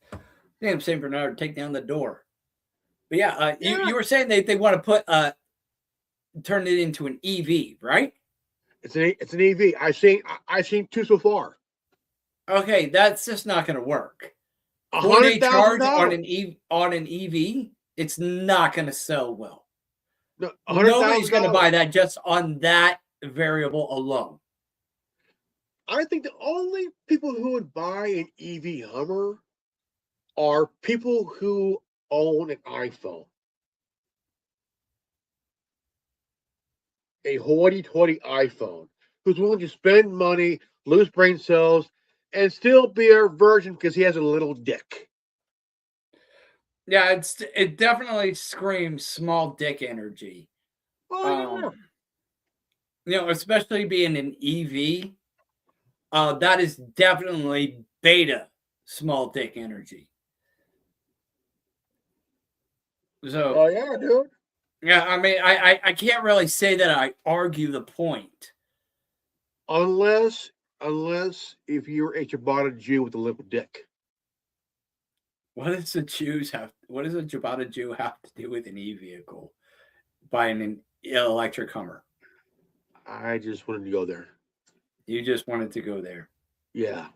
Damn, St. Bernard, take down the door. But yeah, you were saying they want to put turn it into an EV, right? It's an EV. I've seen two so far. Okay, that's just not going to work. 4-day charge on an EV, it's not going to sell well. No, nobody's going to buy that just on that variable alone. I think the only people who would buy an EV Hummer are people who own an iPhone. A hoity-toity iPhone, who's willing to spend money, lose brain cells, and still be a virgin because he has a little dick. Yeah, it definitely screams small dick energy. Oh, yeah. Especially being an EV, that is definitely beta small dick energy. So, oh yeah, dude. Yeah, I mean, I can't really say that I argue the point. Unless if you're a ciabatta Jew with a little dick. What does a ciabatta Jew have to do with an e-vehicle buying an electric Hummer? I just wanted to go there. You just wanted to go there. Yeah.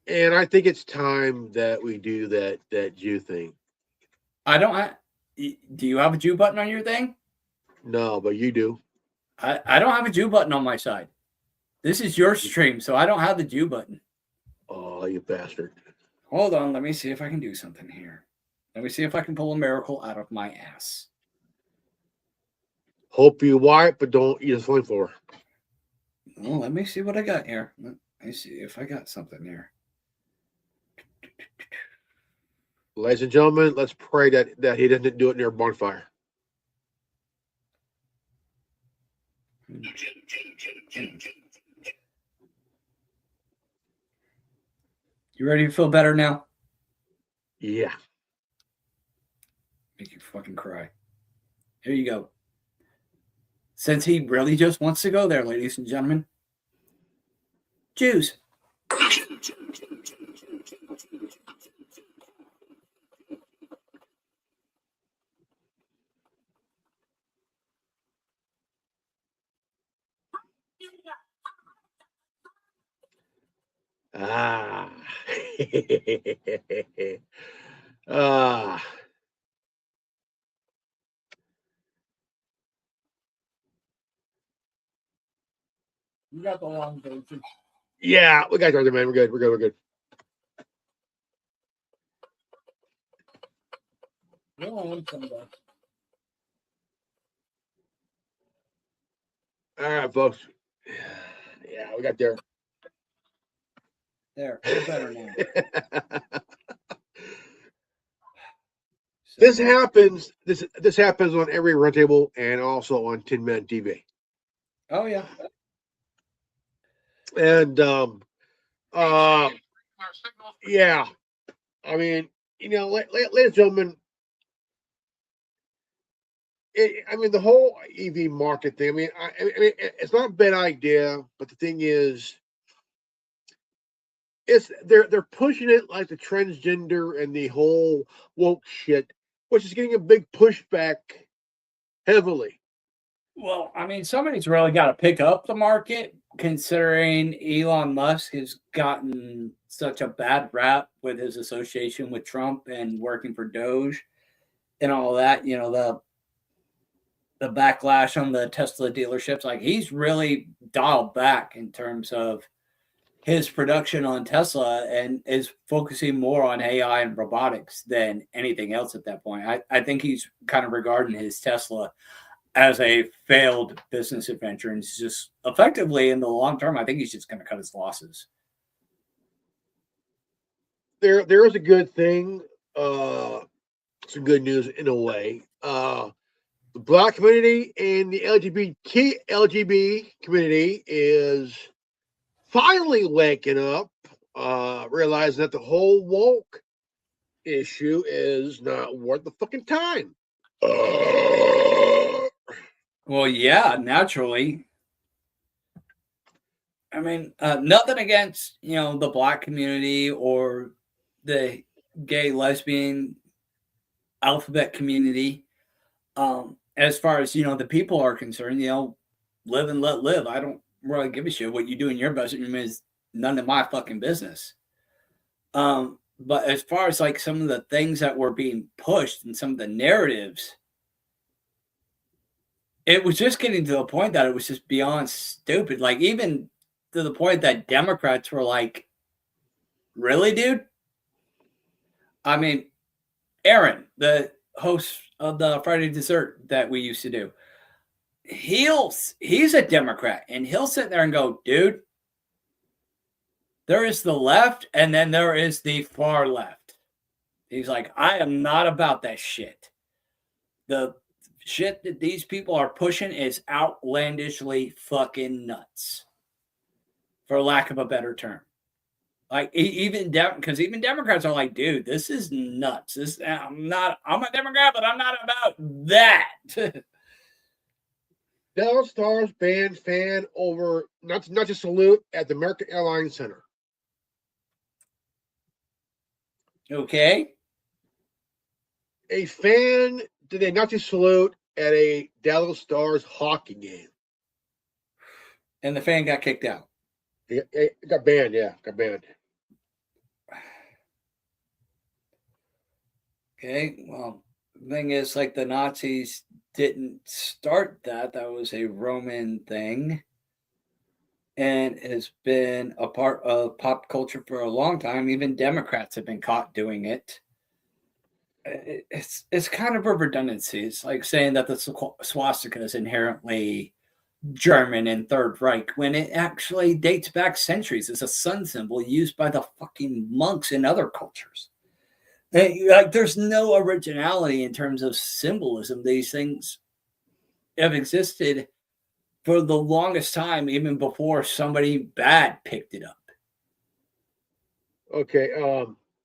And I think it's time that we do that Jew thing. Do you have a Jew button on your thing? No, but you do. I don't have a Jew button on my side. This is your stream, so I don't have the Jew button. Oh, you bastard. Hold on. Let me see if I can do something here. Let me see if I can pull a miracle out of my ass. Hope you wipe, but don't eat a flame floor. Well, let me see what I got here. Let me see if I got something here. Ladies and gentlemen, let's pray that he doesn't do it near a bonfire. You ready to feel better now? Yeah. Make you fucking cry. Here you go. Since he really just wants to go there, ladies and gentlemen. Jews. Ah. You got the long version. Yeah, we got it, man. We're good. We're good. All right, folks. Yeah, we got there. There, feel better now. This happens. This happens on every run table and also on Tin Man TV. Oh yeah. And yeah. I mean, ladies and gentlemen, the whole EV market thing. I mean, it's not a bad idea, but the thing is, they're pushing it like the transgender and the whole woke shit, which is getting a big pushback heavily. Well, I mean, somebody's really got to pick up the market, considering Elon Musk has gotten such a bad rap with his association with Trump and working for Doge and all that. You know, the backlash on the Tesla dealerships, like he's really dialed back in terms of his production on Tesla and is focusing more on AI and robotics than anything else at that point. I think he's kind of regarding his Tesla as a failed business adventure, and he's just effectively in the long term, I think he's just going to cut his losses. There is a good thing, some good news in a way. The Black community and the LGBT community is finally waking up, realizing that the whole woke issue is not worth the fucking time. Well, yeah, naturally. I mean, nothing against, the Black community or the gay, lesbian, alphabet community. As far as, the people are concerned, live and let live. I don't really give a shit. What you do in your bedroom is none of my fucking business. But as far as like some of the things that were being pushed and some of the narratives, it was just getting to the point that it was just beyond stupid. Like, even to the point that Democrats were like, really, dude? I mean, Aaron, the host of the Friday Dessert that we used to do, he's a Democrat, and he'll sit there and go, dude, there is the left, and then there is the far left. He's like, I am not about that shit. The shit that these people are pushing is outlandishly fucking nuts, for lack of a better term. Like, even Democrats are like, dude, this is nuts. I'm a Democrat, but I'm not about that. Dallas Stars banned fan over not to salute at the American Airlines Center. Okay. A fan did a Nazi salute at a Dallas Stars hockey game. And the fan got kicked out. It got banned, yeah. Got banned. Okay, well, the thing is, like, the Nazis didn't start that. That was a Roman thing. And has been a part of pop culture for a long time. Even Democrats have been caught doing it. It's kind of a redundancy. It's like saying that the swastika is inherently German and Third Reich when it actually dates back centuries. It's a sun symbol used by the fucking monks in other cultures. Like, there's no originality in terms of symbolism. These things have existed for the longest time, even before somebody bad picked it up. Okay.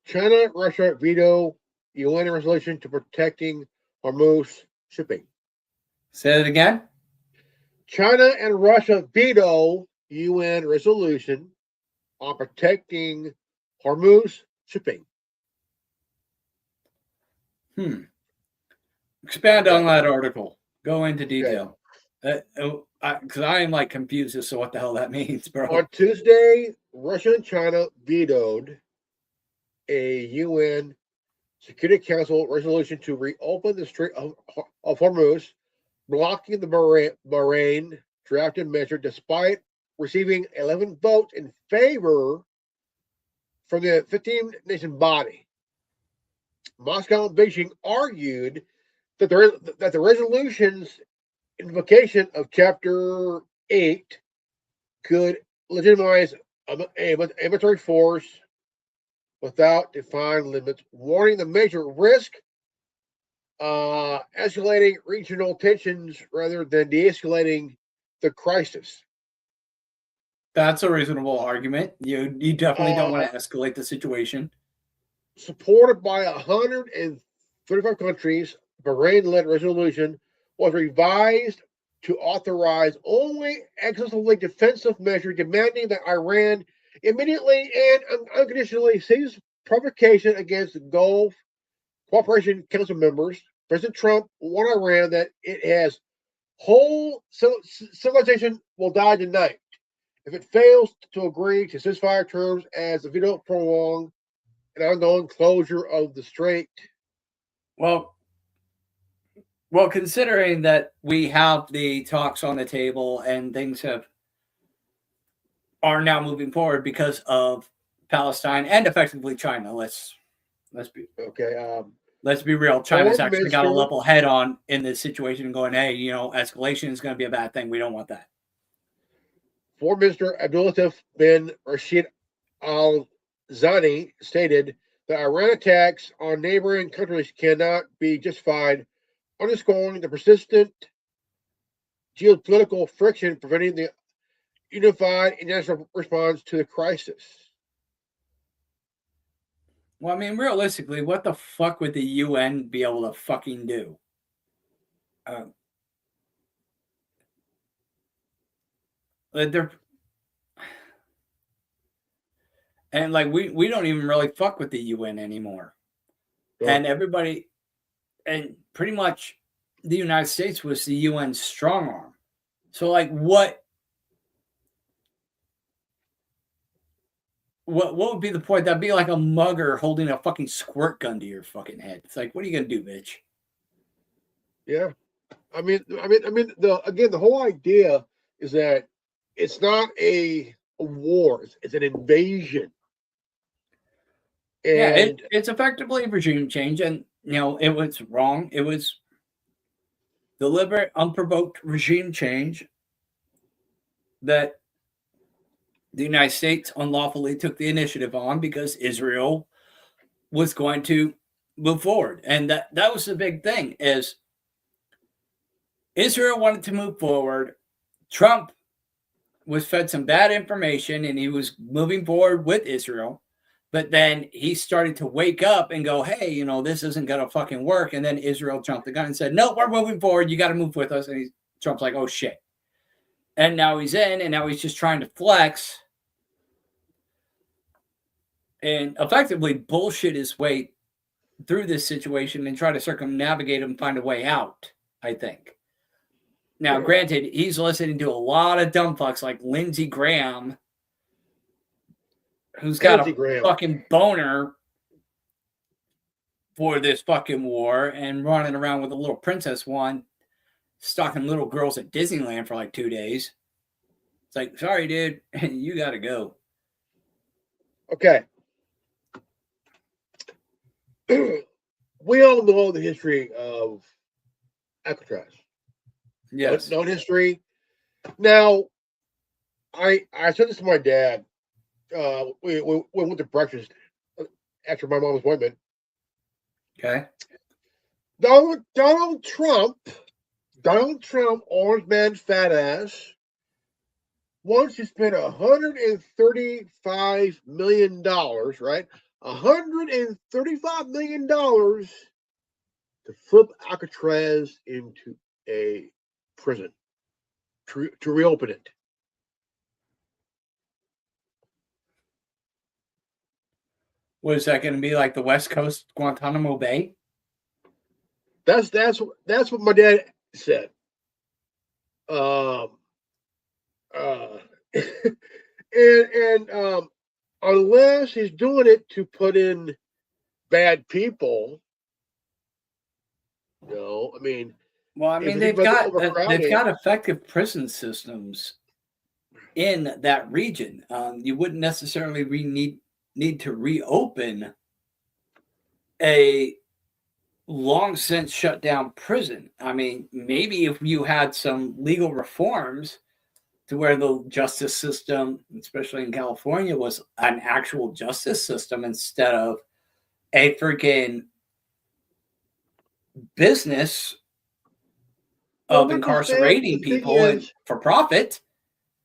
China, Russia veto UN resolution to protecting Hormuz shipping. Say it again. China and Russia veto UN resolution on protecting Hormuz shipping. Expand on that article. Go into detail. Because I am like confused as to what the hell that means, bro. On Tuesday, Russia and China vetoed a UN Security Council resolution to reopen the Strait of Hormuz, blocking the Bahrain drafted measure despite receiving 11 votes in favor from the 15-nation body. Moscow and Beijing argued that the resolution's invocation of Chapter 8 could legitimize a military force without defined limits, warning the measure risk escalating regional tensions rather than de-escalating the crisis. That's a reasonable argument. You definitely don't want to escalate the situation. Supported by 135 countries, Bahrain-led resolution was revised to authorize only excessively defensive measures, demanding that Iran immediately and unconditionally cease provocation against the Gulf Cooperation Council members. President Trump warned Iran that it has whole civilization will die tonight if it fails to agree to ceasefire terms as the veto prolong an ongoing closure of the strait. Well, considering that we have the talks on the table and things are now moving forward because of Palestine and effectively China. Let's be okay. let's be real. China's Foreign actually got a Minister, level head on in this situation and going, hey, escalation is going to be a bad thing. We don't want that. Foreign Minister Abdulatif bin Rashid Al Zani stated that Iran attacks on neighboring countries cannot be justified, underscoring the persistent geopolitical friction preventing the unified international response to the crisis. Well, I mean, realistically, what the fuck would the UN be able to fucking do? They're and like we don't even really fuck with the UN anymore, and everybody, and pretty much the United States was the UN's strong arm. So, like, what would be the point? That'd be like a mugger holding a fucking squirt gun to your fucking head. It's like, what are you gonna do, bitch? Yeah, I mean, the whole idea is that it's not a war; it's an invasion. And it's effectively regime change, and it was wrong. It was deliberate, unprovoked regime change that the United States unlawfully took the initiative on because Israel was going to move forward. And that was the big thing, is Israel wanted to move forward. Trump was fed some bad information and he was moving forward with Israel. But then he started to wake up and go, hey, this isn't going to fucking work. And then Israel jumped the gun and said, no, we're moving forward. You got to move with us. And Trump's like, oh, shit. And now he's in, and now he's just trying to flex and effectively bullshit his way through this situation and try to circumnavigate and find a way out, I think. Now, granted, he's listening to a lot of dumb fucks like Lindsey Graham, who's got a fucking boner for this fucking war and running around with a little princess one, stalking little girls at Disneyland for like 2 days. It's like, sorry, dude, you got to go. Okay. We all know the history of Alcatraz. Yes. No history. Now, I said this to my dad. We went to breakfast after my mom's appointment. Okay. Donald Trump, orange man, fat ass, wants to spend $135 million, right? $135 million to flip Alcatraz into a prison, to reopen it. What is that going to be, like the West Coast Guantanamo Bay? That's what my dad said. And unless he's doing it to put in bad people, I mean. Well, I mean, they've got effective prison systems in that region. You wouldn't necessarily need to reopen a long since shut down prison. I mean, maybe if you had some legal reforms to where the justice system, especially in California, was an actual justice system instead of a freaking business of incarcerating people for profit.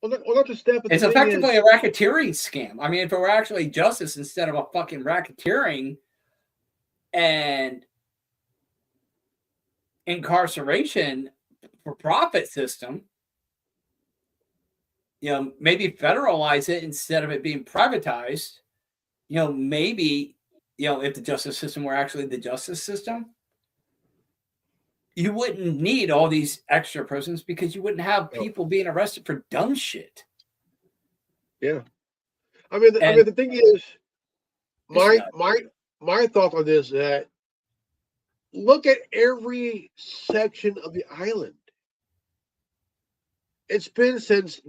Well, not just that, but it's effectively a racketeering scam. I mean, if it were actually justice instead of a fucking racketeering and incarceration for profit system, maybe federalize it instead of it being privatized. Maybe, if the justice system were actually the justice system, you wouldn't need all these extra prisons because you wouldn't have people being arrested for dumb shit. Yeah. I mean, the thing is, my thought on this is that look at every section of the island. It's been since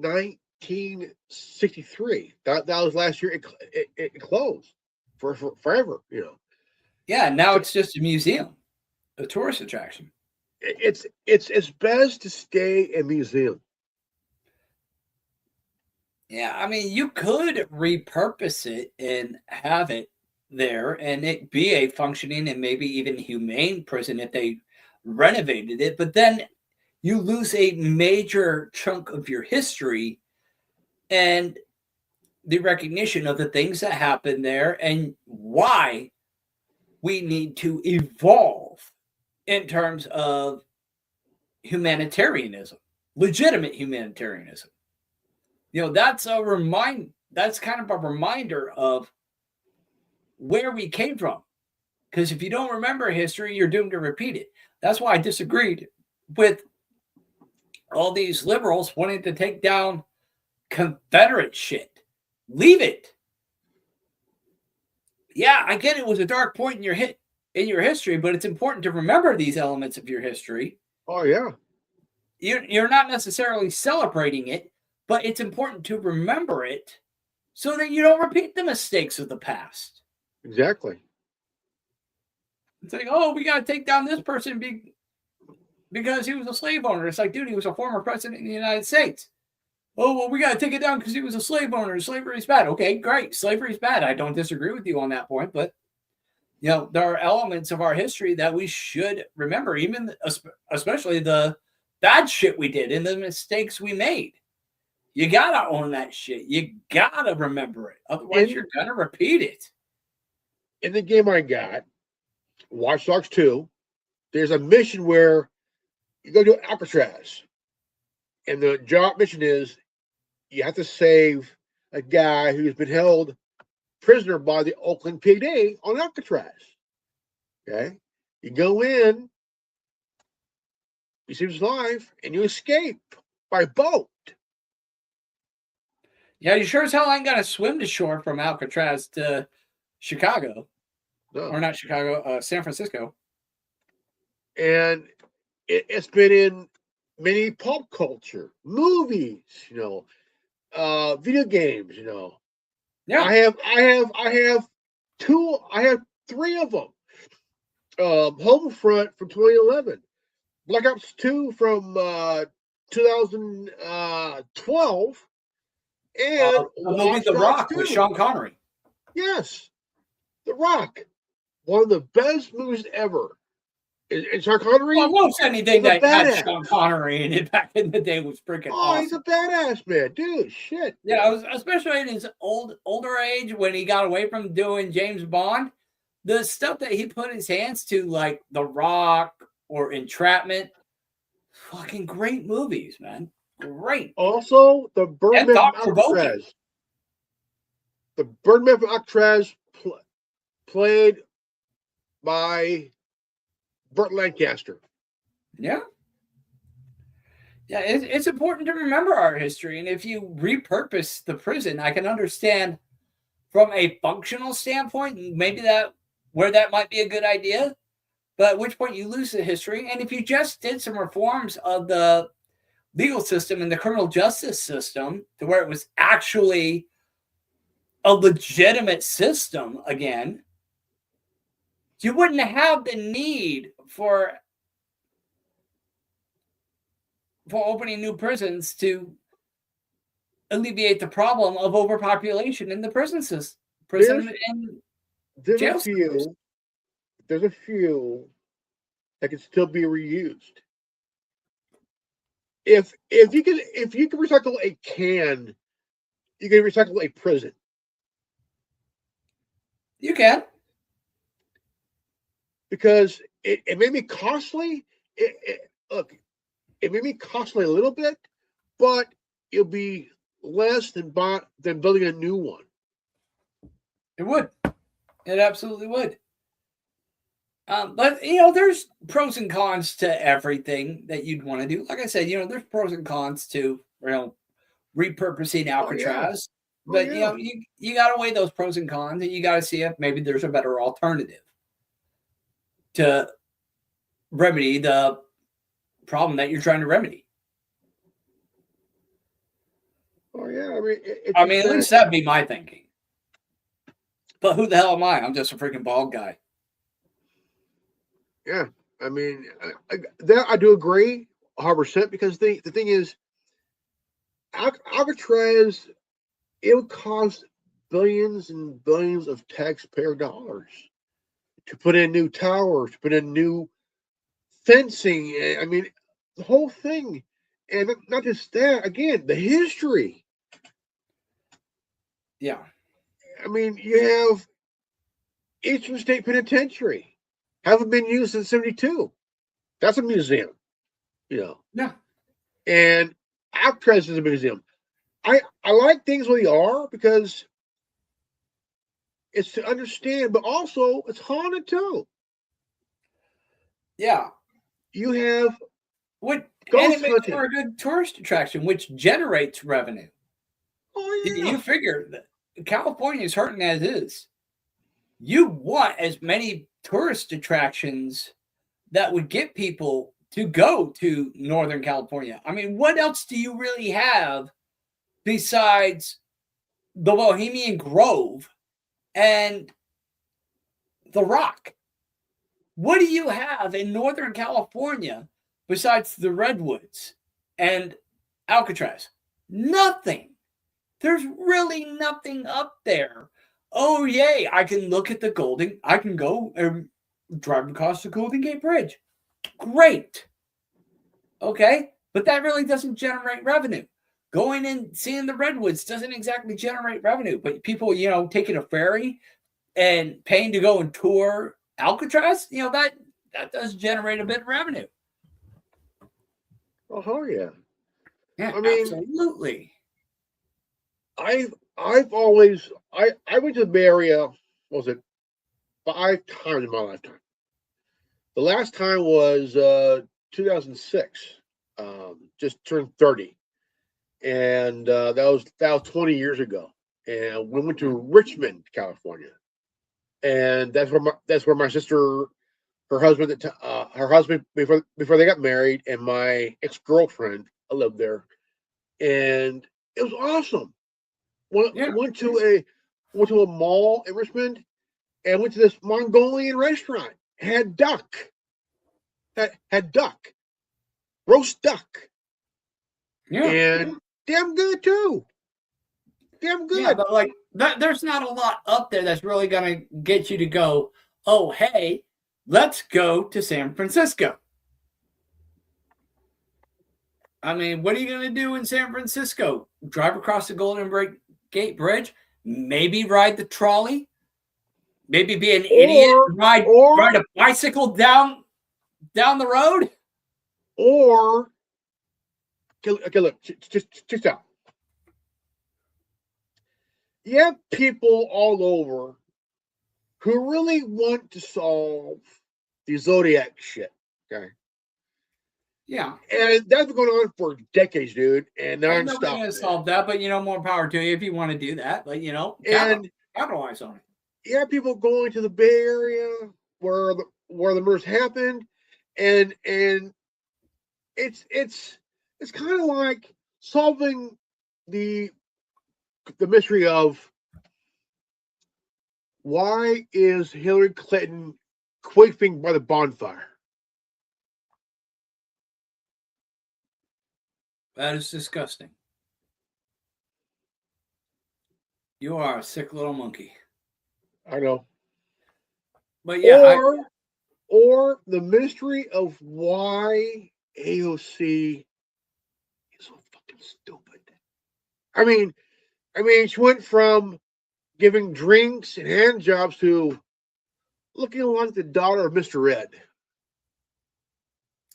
1963. That was last year. It closed for forever. Yeah, now it's just a museum, a tourist attraction. It's best to stay a museum. Yeah, I mean, you could repurpose it and have it there and it be a functioning and maybe even humane prison if they renovated it, but then you lose a major chunk of your history and the recognition of the things that happen there and why we need to evolve in terms of humanitarianism, legitimate humanitarianism. That's kind of a reminder of where we came from. Because if you don't remember history, you're doomed to repeat it. That's why I disagreed with all these liberals wanting to take down Confederate shit. Leave it. Yeah, I get it was a dark point in your history, but it's important to remember these elements of your history. Oh yeah. You're not necessarily celebrating it, but it's important to remember it so that you don't repeat the mistakes of the past. Exactly. It's like, oh, we got to take down this person because he was a slave owner. It's like, dude, he was a former president of the United States. Oh, well, we got to take it down because he was a slave owner. Slavery's bad. Okay, great. Slavery's bad. I don't disagree with you on that point, but there are elements of our history that we should remember, even especially the bad shit we did and the mistakes we made. You got to own that shit. You got to remember it. Otherwise, you're going to repeat it. In the game I got, Watch Dogs 2, there's a mission where you go to Alcatraz. And the job mission is you have to save a guy who's been held prisoner by the Oakland PD on Alcatraz. Okay? You go in, you save his life, and you escape by boat. Yeah, you sure as hell ain't gonna swim to shore from Alcatraz to Chicago. No. Or not Chicago, San Francisco. And it's been in many pop culture, movies, video games, Yeah. I have three of them. Homefront from 2011, Black Ops 2 from 2012, and the movie The Rock with Sean Connery. Yes, The Rock, one of the best movies ever. And Sean Connery. Well, almost anything that had Sean Connery in it back in the day was freaking awesome. He's a badass, man, dude. Shit. Yeah, especially in his older age when he got away from doing James Bond, the stuff that he put his hands to, like The Rock or Entrapment, fucking great movies, man. Great. Also, the Birdman from Alcatraz. The Birdman from Alcatraz played by Burt Lancaster. Yeah. Yeah, it's important to remember our history. And if you repurpose the prison, I can understand from a functional standpoint, maybe where that might be a good idea. But at which point you lose the history. And if you just did some reforms of the legal system and the criminal justice system to where it was actually a legitimate system again, you wouldn't have the need for opening new prisons to alleviate the problem of overpopulation in the prison system. There's a few that can still be reused. If you can recycle a can, you can recycle a prison. You can. Because it may be costly. Look, it may be costly a little bit, but it'll be less than building a new one. It would. It absolutely would. But there's pros and cons to everything that you'd want to do. Like I said, there's pros and cons to repurposing Alcatraz. But you got to weigh those pros and cons, and you got to see if maybe there's a better alternative to remedy the problem that you're trying to remedy. Oh yeah, I mean, I mean, at least that'd be my thinking. But who the hell am I? I'm just a freaking bald guy. Yeah, I mean, I do agree 100% because the thing is, Alcatraz, it would cost billions and billions of taxpayer dollars to put in new towers, to put in new fencing. I mean, the whole thing, and not just that. Again, the history. Yeah. I mean, you have Eastern State Penitentiary, haven't been used since '72. That's a museum, you know. Yeah. And Alcatraz is a museum. I like things where they are because it's to understand, but also it's haunted too. Yeah. You have and ghost it makes hunting. for a good tourist attraction, which generates revenue. Oh yeah. You figure that California is hurting as is. You want as many tourist attractions that would get people to go to Northern California. I mean, what else do you really have besides the Bohemian Grove and the Rock? What do you have in Northern California besides the Redwoods and Alcatraz? Nothing. There's really nothing up there. Oh, yay. I can look at I can go and drive across the Golden Gate Bridge. Great. Okay. But that really doesn't generate revenue. Going and seeing the Redwoods doesn't exactly generate revenue. But people, taking a ferry and paying to go and tour Alcatraz, that does generate a bit of revenue. Oh yeah. Yeah, I mean, absolutely. I've always I went to the Bay Area, what was it, 5 times in my lifetime. The last time was 2006. Just turned 30. And that was 20 years ago. And we went to Richmond, California. And that's where my sister, her husband before they got married, and my ex-girlfriend lived there. And it was awesome. Went to a mall in Richmond and went to this Mongolian restaurant. Had duck. Had duck. Roast duck. Yeah. And damn good too. Damn good. Yeah, but like there's not a lot up there that's really gonna get you to go, oh hey, let's go to San Francisco. I mean, what are you gonna do in San Francisco? Drive across the Golden Gate Bridge? Maybe ride the trolley? Maybe be an idiot? Ride a bicycle down the road? Or okay, look, just out. You have people all over who really want to solve the Zodiac shit. Okay. Yeah. And that's been going on for decades, dude. And they're not going to solve that, but more power to you if you want to do that. But capitalize on it. Yeah, people going to the Bay Area where the murders happened, and it's kind of like solving the mystery of why is Hillary Clinton quaking by the bonfire. That is disgusting. You are a sick little monkey. I know. But yeah. Or the mystery of why AOC is so fucking stupid. I mean, she went from giving drinks and hand jobs to looking like the daughter of Mr. Ed.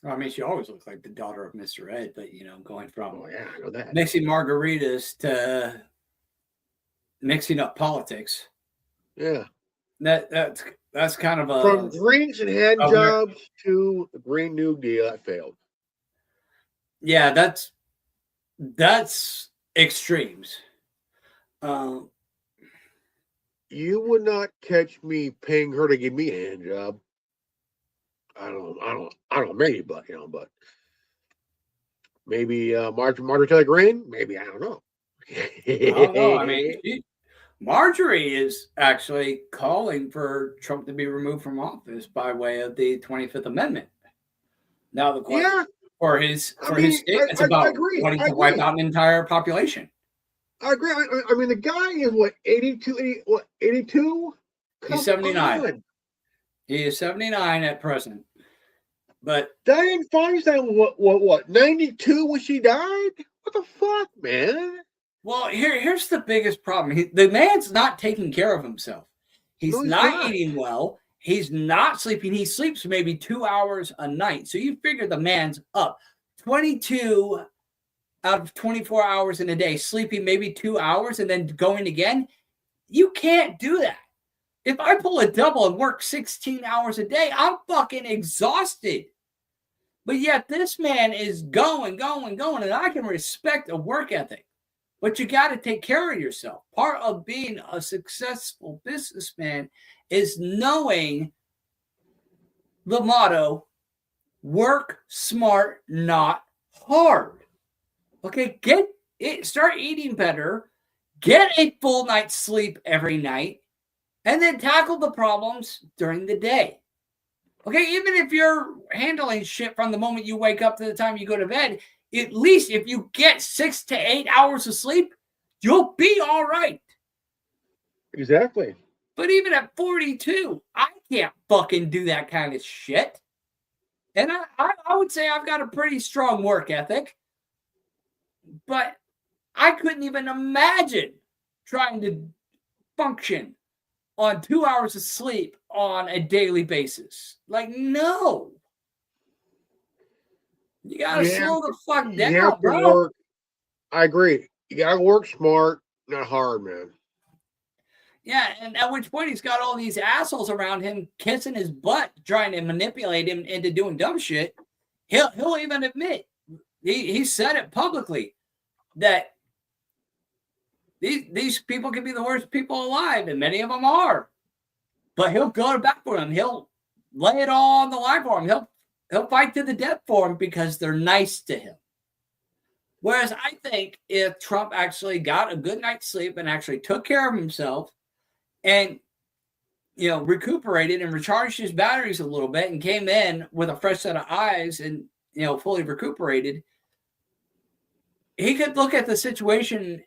I mean, she always looked like the daughter of Mr. Ed, but going from I know that. Mixing margaritas to mixing up politics. Yeah. That's kind of a from drinks and hand jobs to the Green New Deal that failed. Yeah, that's extremes. You would not catch me paying her to give me a hand job. I don't maybe, but but maybe Marjorie Taylor Greene, maybe, I don't know. I don't know. I mean, Marjorie is actually calling for Trump to be removed from office by way of the 25th Amendment. Now the question for his statements about wanting to wipe out an entire population. I agree. I mean, the guy is what, 82? He's 79. He is 79 at present. But Dianne Feinstein, what, 92 when she died? What the fuck, man? Well, here's the biggest problem. The man's not taking care of himself. He's not eating well. He's not sleeping. He sleeps maybe 2 hours a night. So you figure the man's up 22 out of 24 hours in a day, sleeping maybe 2 hours and then going again. You can't do that. If I pull a double and work 16 hours a day, I'm fucking exhausted. But yet this man is going, and I can respect a work ethic. But you got to take care of yourself. Part of being a successful businessman is knowing the motto, work smart, not hard. Okay, start eating better, get a full night's sleep every night, and then tackle the problems during the day. Okay, even if you're handling shit from the moment you wake up to the time you go to bed, at least if you get 6 to 8 hours of sleep, you'll be all right. Exactly. But even at 42, I can't fucking do that kind of shit. And I would say I've got a pretty strong work ethic. But I couldn't even imagine trying to function on 2 hours of sleep on a daily basis. Like, no. You gotta slow the fuck down, bro. I agree. You gotta work smart, not hard, man. Yeah, and at which point he's got all these assholes around him kissing his butt, trying to manipulate him into doing dumb shit. He'll even admit, he said it publicly, that these people can be the worst people alive, and many of them are. But he'll go back for them. He'll lay it all on the line for them. He'll fight to the death for them because they're nice to him. Whereas I think if Trump actually got a good night's sleep and actually took care of himself and, recuperated and recharged his batteries a little bit and came in with a fresh set of eyes and, fully recuperated, he could look at the situation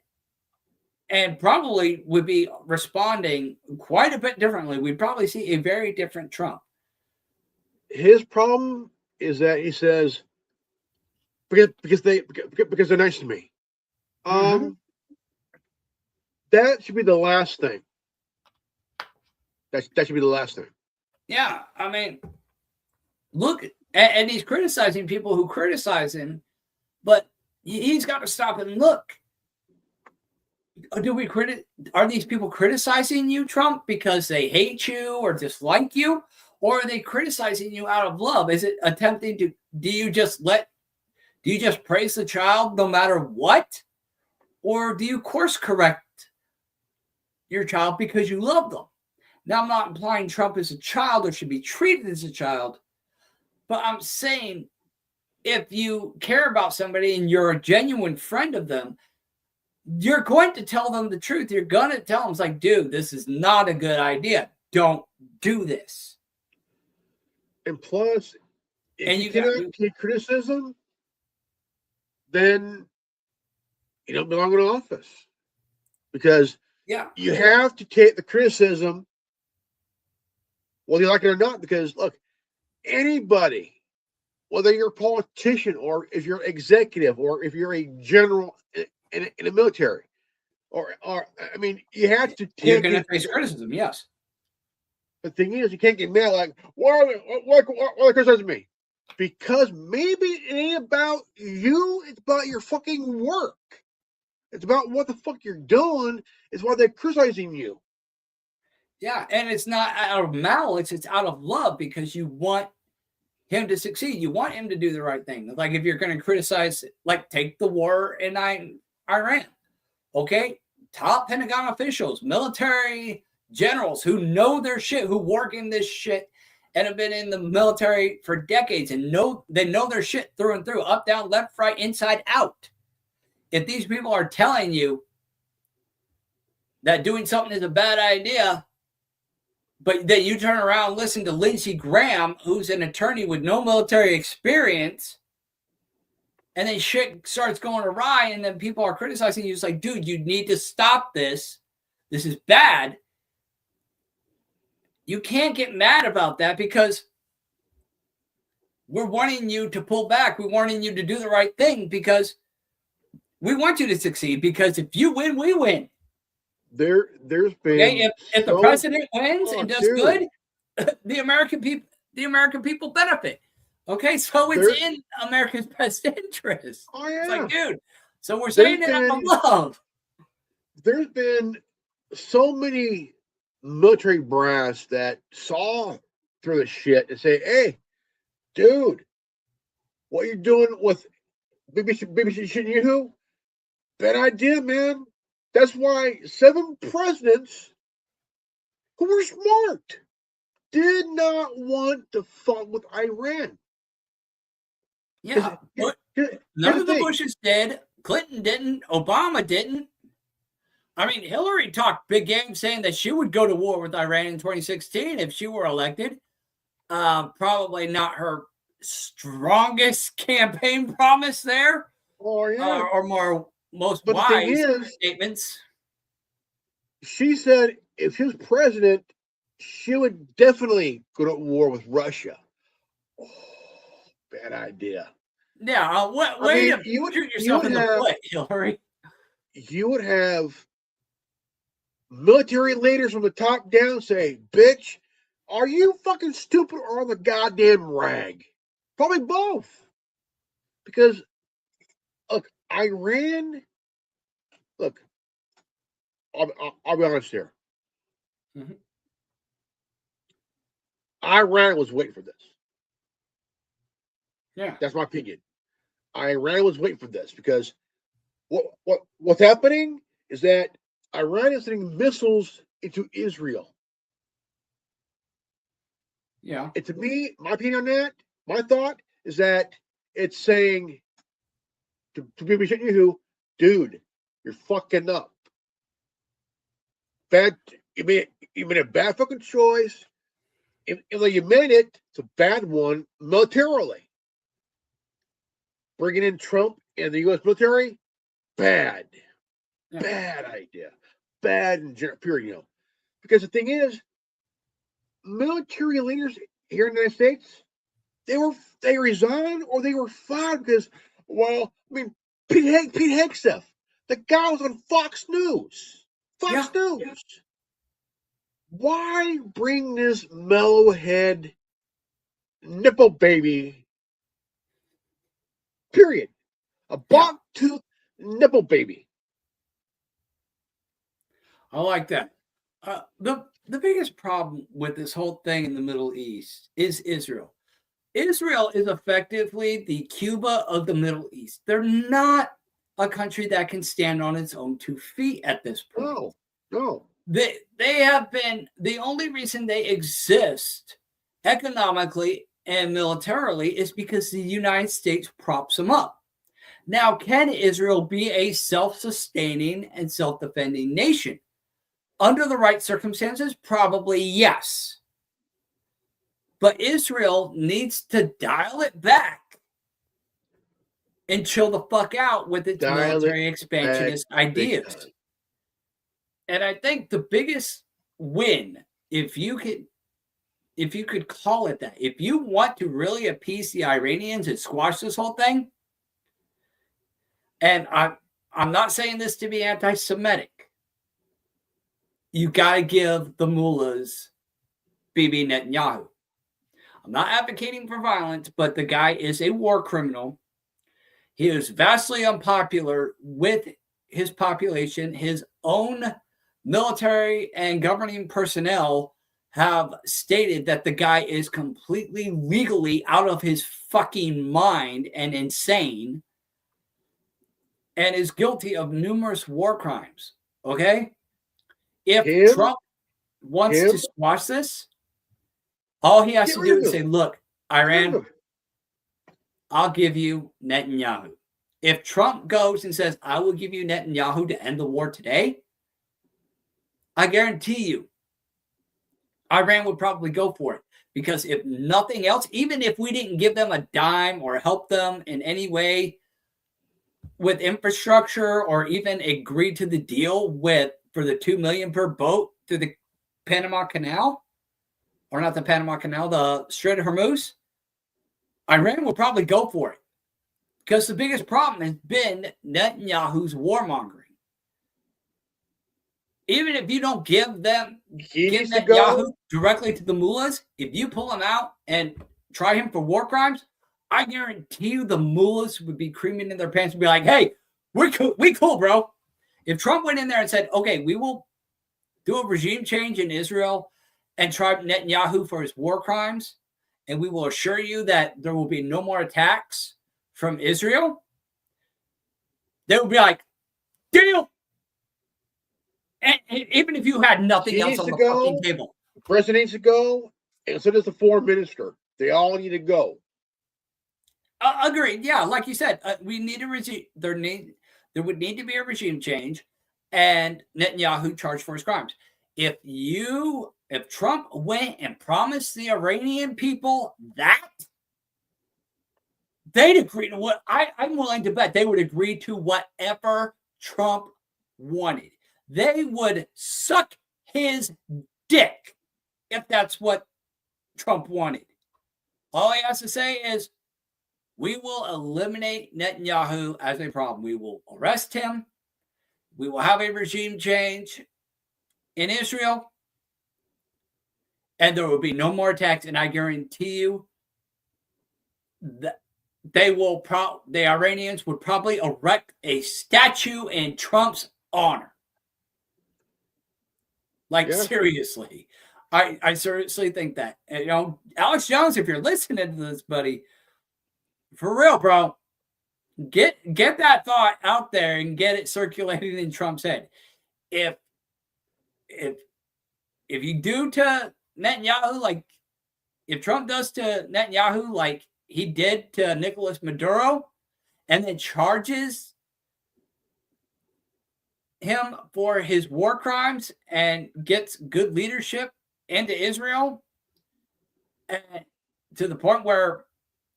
and probably would be responding quite a bit differently. We'd probably see a very different Trump. His problem is that he says, because they're nice to me. That should be the last thing. That should be the last thing. Yeah, I mean, look, and he's criticizing people who criticize him, but he's got to stop and look. Are these people criticizing you, Trump, because they hate you or dislike you? Or are they criticizing you out of love? Is it attempting to, do you just praise the child no matter what? Or do you course correct your child because you love them? Now, I'm not implying Trump is a child or should be treated as a child, but I'm saying if you care about somebody and you're a genuine friend of them, you're going to tell them the truth. You're going to tell them, it's like, dude, this is not a good idea. Don't do this. And plus, if you cannot take criticism, then you don't belong in office. Because you have to take the criticism, whether you like it or not. Because, look, anybody, whether you're a politician or if you're executive or if you're a general in the military, or I mean, you have to take. You're going to face criticism, yes. The thing is, you can't get mad like, why are they criticizing me? Because maybe it ain't about you, it's about your fucking work. It's about what the fuck you're doing, is why they're criticizing you. Yeah, and it's not out of malice, it's out of love, because you want him to succeed. You want him to do the right thing. Like if you're going to criticize, like take the war in Iran, okay? Top Pentagon officials, military generals who know their shit, who work in this shit and have been in the military for decades and they know their shit through and through, up, down, left, right, inside, out. If these people are telling you that doing something is a bad idea, but then you turn around and listen to Lindsey Graham, who's an attorney with no military experience, and then shit starts going awry, and then people are criticizing you. It's like, dude, you need to stop this. This is bad. You can't get mad about that because we're wanting you to pull back. We're wanting you to do the right thing because we want you to succeed, because if you win, we win. There's been okay? If the president wins and does good, the American people benefit. Okay, so it's in America's best interest. Oh yeah. It's like, dude. So we're saying it out of love. There's been so many military brass that saw through the shit and say, "Hey, dude, what you're doing with BBC you? Bad idea, man. That's why 7 presidents who were smart did not want to fuck with Iran." Yeah, none of the Bushes did. Clinton didn't. Obama didn't. I mean, Hillary talked big game saying that she would go to war with Iran in 2016 if she were elected. Probably not her strongest campaign promise there. Oh, yeah. Or most wise statements. She said if she was president, she would definitely go to war with Russia. Oh, bad idea. Yeah, way to shoot yourself in the foot, Hillary. You would have military leaders from the top down say, "Bitch, are you fucking stupid or on the goddamn rag?" Probably both. Because, look, Iran, look, I'll be honest here. Mm-hmm. Iran was waiting for this. Yeah. That's my opinion. Iran was waiting for this because what's happening is that Iran is sending missiles into Israel. Yeah. And to me, my opinion on that, my thought is that it's saying to people shitting you, dude, you're fucking up. You made a bad fucking choice. Even though you made it, it's a bad one militarily. Bringing in Trump and the U.S. military, bad. Yeah. Bad idea. Bad in general, period, Because the thing is, military leaders here in the United States, they resigned or they were fired because, well, I mean, Pete Hegseth, the guy was on Fox News. Fox News. Why bring this mellowhead nipple baby? Period. A buck-tooth nipple baby. I like that. The biggest problem with this whole thing in the Middle East is Israel. Israel is effectively the Cuba of the Middle East. They're not a country that can stand on its own 2 feet at this point. No. They have been, the only reason they exist economically and militarily is because the United States props them up. Now, can Israel be a self-sustaining and self-defending nation? Under the right circumstances, probably yes. But Israel needs to dial it back and chill the fuck out with its military expansionist ideas. And I think the biggest win, if you could call it that, if you want to really appease the Iranians and squash this whole thing, and I'm not saying this to be anti-Semitic, you got to give the mullahs Bibi Netanyahu. I'm not advocating for violence, but the guy is a war criminal. He is vastly unpopular with his population. His own military and governing personnel have stated that the guy is completely legally out of his fucking mind and insane and is guilty of numerous war crimes. Okay? If Trump wants to squash this, all he has to do is say, look, Iran, I'll give you Netanyahu. If Trump goes and says, I will give you Netanyahu to end the war today, I guarantee you, Iran would probably go for it. Because if nothing else, even if we didn't give them a dime or help them in any way with infrastructure or even agree to the deal for the $2 million per boat through the Panama Canal, or not the Panama Canal, the Strait of Hormuz, Iran will probably go for it. Because the biggest problem has been Netanyahu's warmongering. Even if you don't give Netanyahu directly to the mullahs, if you pull him out and try him for war crimes, I guarantee you the mullahs would be creaming in their pants and be like, hey, we cool, bro. If Trump went in there and said, okay, we will do a regime change in Israel and try Netanyahu for his war crimes, and we will assure you that there will be no more attacks from Israel, they would be like, deal. And even if you had nothing else on the fucking table. The president needs to go, and so does the foreign minister. They all need to go. Agreed. Yeah, like you said, we need a regime. There would need to be a regime change, and Netanyahu charged for his crimes. If Trump went and promised the Iranian people that, they'd agree to what I'm willing to bet they would agree to whatever Trump wanted. They would suck his dick if that's what Trump wanted. All he has to say is, we will eliminate Netanyahu as a problem. We will arrest him. We will have a regime change in Israel. And there will be no more attacks. And I guarantee you that the Iranians would probably erect a statue in Trump's honor. Like, seriously. I seriously think that. And, Alex Jones, if you're listening to this, buddy, for real, bro, get that thought out there and get it circulating in Trump's head. If you do to Netanyahu, like if Trump does to Netanyahu like he did to Nicolas Maduro, and then charges him for his war crimes and gets good leadership into Israel, and to the point where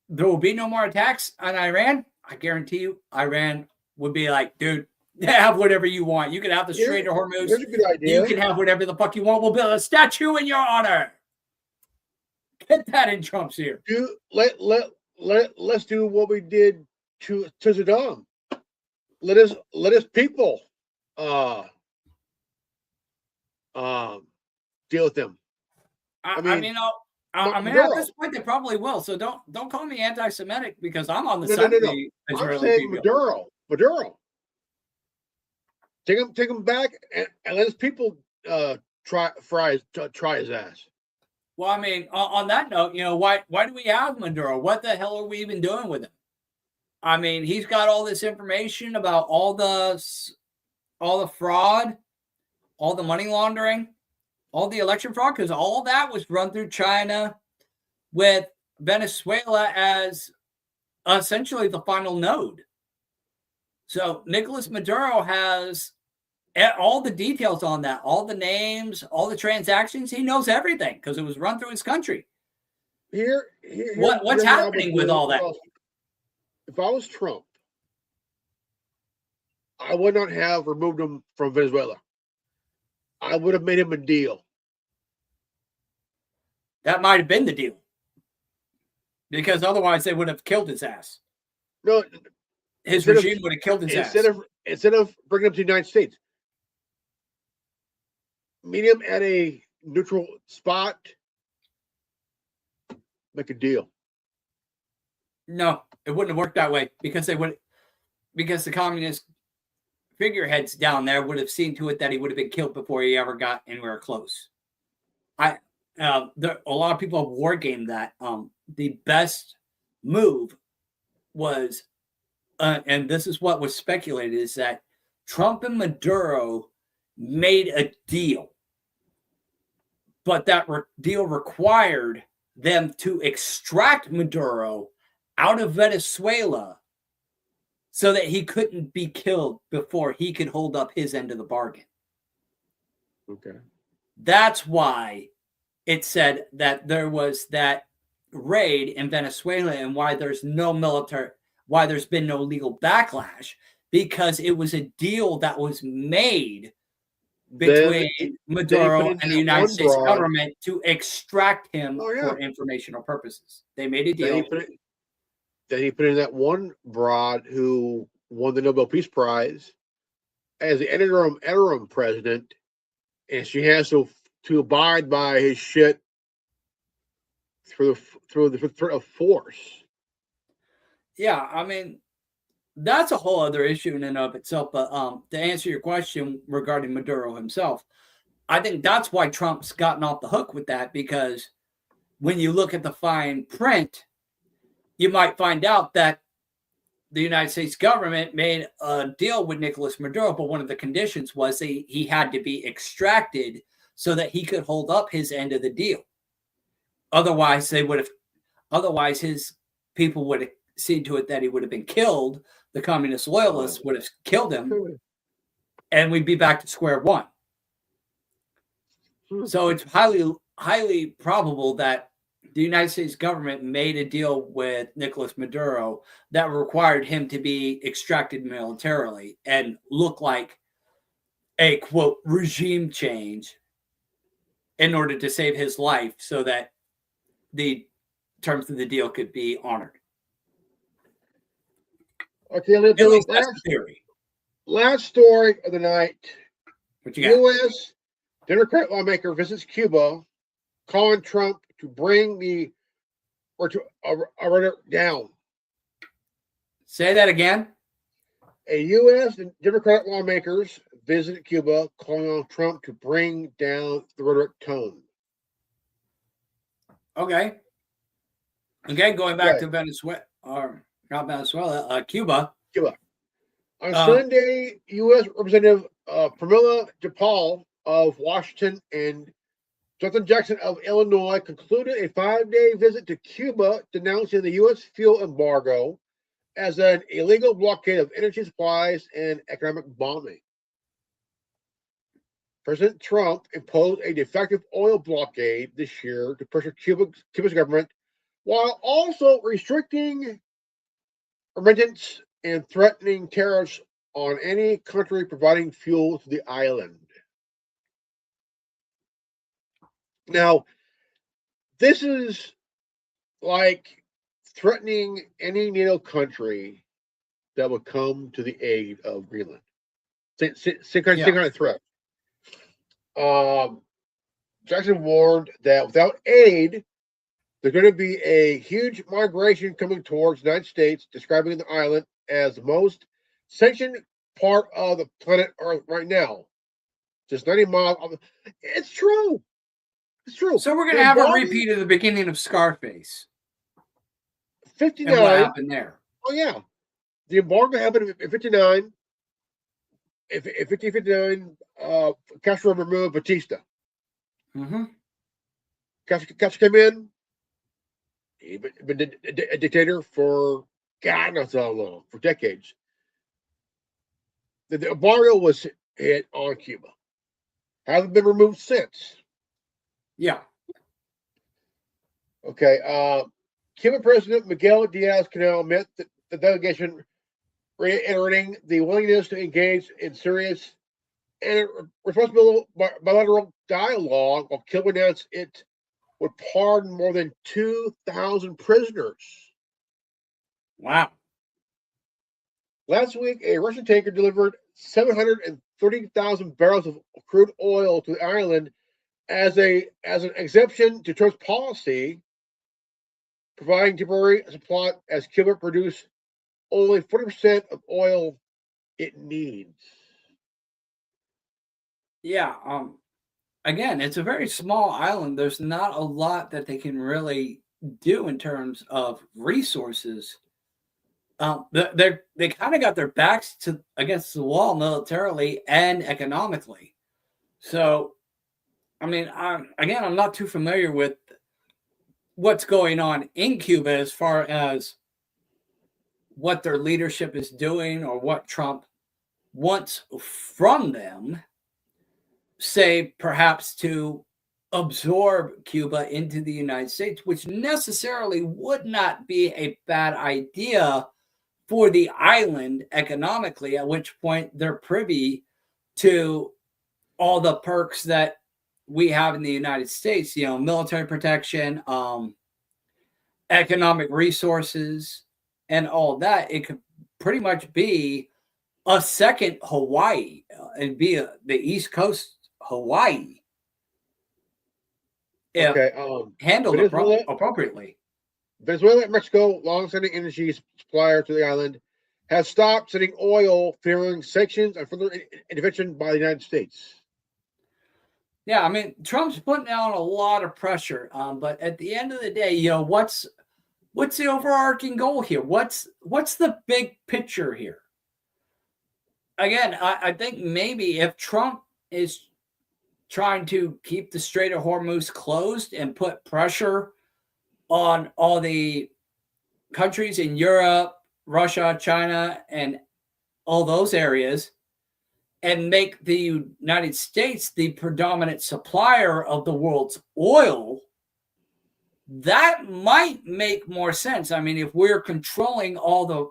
there will be no more attacks on Iran, I guarantee you Iran would be like, dude, have whatever you want. You can have the Strait of Hormuz. Here's a good idea. You can have whatever the fuck you want. We'll build a statue in your honor. Get that in Trump's ear. Let's do what we did to Saddam. Let us people deal with them. I mean, at this point they probably will. So don't call me anti-Semitic because I'm on the side of the Israeli I'm saying people. Maduro. Take him back and let his people try his ass. Well, I mean, on that note, why do we have Maduro? What the hell are we even doing with him? I mean, he's got all this information about all the fraud, all the money laundering, all the election fraud, because all that was run through China with Venezuela as essentially the final node. So Nicolas Maduro has all the details on that, all the names, all the transactions. He knows everything because it was run through his country. What's happening with all that? If I was Trump, I would not have removed him from Venezuela. I would have made him a deal. That might have been the deal. Because otherwise they would have killed his ass. No. His regime would have killed his ass. Instead of bringing him to the United States, meet him at a neutral spot, make a deal. No, it wouldn't have worked that way because the communist figureheads down there would have seen to it that he would have been killed before he ever got anywhere close. A lot of people have war gamed that. The best move was, and this is what was speculated, is that Trump and Maduro made a deal, but that deal required them to extract Maduro out of Venezuela so that he couldn't be killed before he could hold up his end of the bargain. Okay. That's why it said that there was that raid in Venezuela and why there's no military, why there's been no legal backlash, because it was a deal that was made between Maduro and the United States government to extract him for informational purposes. They made a deal. Then he put in that one broad who won the Nobel Peace Prize as the interim president, and she has to abide by his shit through the threat of force. Yeah, I mean, that's a whole other issue in and of itself. But to answer your question regarding Maduro himself, I think that's why Trump's gotten off the hook with that, because when you look at the fine print, you might find out that the United States government made a deal with Nicolas Maduro, but one of the conditions was he had to be extracted so that he could hold up his end of the deal. Otherwise, his people would have seen to it that he would have been killed. The communist loyalists would have killed him, and we'd be back to square one. So it's highly probable that the United States government made a deal with Nicolas Maduro that required him to be extracted militarily and look like a, quote, regime change in order to save his life so that the terms of the deal could be honored. Okay, let's do the theory. Last story of the night. What you got? U.S. Democrat lawmaker visits Cuba, calling Trump to bring the rhetoric down. Say that again. A U.S. Democrat lawmakers visited Cuba, calling on Trump to bring down the rhetoric tone. Okay. Okay, going back to Venezuela, or not Venezuela, Cuba. On Sunday, U.S. Representative Pramila Jayapal of Washington and Jonathan Jackson of Illinois concluded a 5-day visit to Cuba, denouncing the U.S. fuel embargo as an illegal blockade of energy supplies and economic bombing. President Trump imposed a de facto oil blockade this year to pressure Cuba's government, while also restricting remittance and threatening tariffs on any country providing fuel to the island. Now, this is like threatening any NATO country that would come to the aid of Greenland. Same kind of threat. Jackson warned that without aid, there's going to be a huge migration coming towards the United States, describing the island as the most sanctioned part of the planet Earth right now. Just 90 miles. It's true. It's true. So we're going to have a repeat of the beginning of Scarface. 59. And what happened there? Oh, yeah. The embargo happened in 59. In 59, Castro removed Batista. Mm-hmm. Castro came in. He's been a dictator for God knows how long, for decades. The embargo was hit on Cuba. Hasn't been removed since. Yeah. Okay. Cuban President Miguel Diaz-Canel met the delegation, reiterating the willingness to engage in serious and responsible bilateral dialogue, while Cuba announced it would pardon more than 2,000 prisoners. Wow. Last week, a Russian tanker delivered 730,000 barrels of crude oil to the island as an exemption to Trump's policy, providing temporary supply as Cuba produced only 40% of oil it needs. Yeah. Again, it's a very small island. There's not a lot that they can really do in terms of resources. They kind of got their backs against the wall militarily and economically. So, I mean, I'm not too familiar with what's going on in Cuba as far as what their leadership is doing or what Trump wants from them. say perhaps to absorb Cuba into the United States, which necessarily would not be a bad idea for the island economically, at which point they're privy to all the perks that we have in the United States, military protection, economic resources, and all that. It could pretty much be a second Hawaii and be the East Coast Hawaii if handled appropriately. Venezuela and Mexico, long-standing energy supplier to the island, have stopped sending oil, fearing sanctions and further intervention by the United States. Yeah, I mean, Trump's putting down a lot of pressure, but at the end of the day, what's the overarching goal here? What's the big picture here? Again, I think maybe if Trump is trying to keep the Strait of Hormuz closed and put pressure on all the countries in Europe, Russia, China, and all those areas, and make the United States the predominant supplier of the world's oil, that might make more sense. I mean, if we're controlling all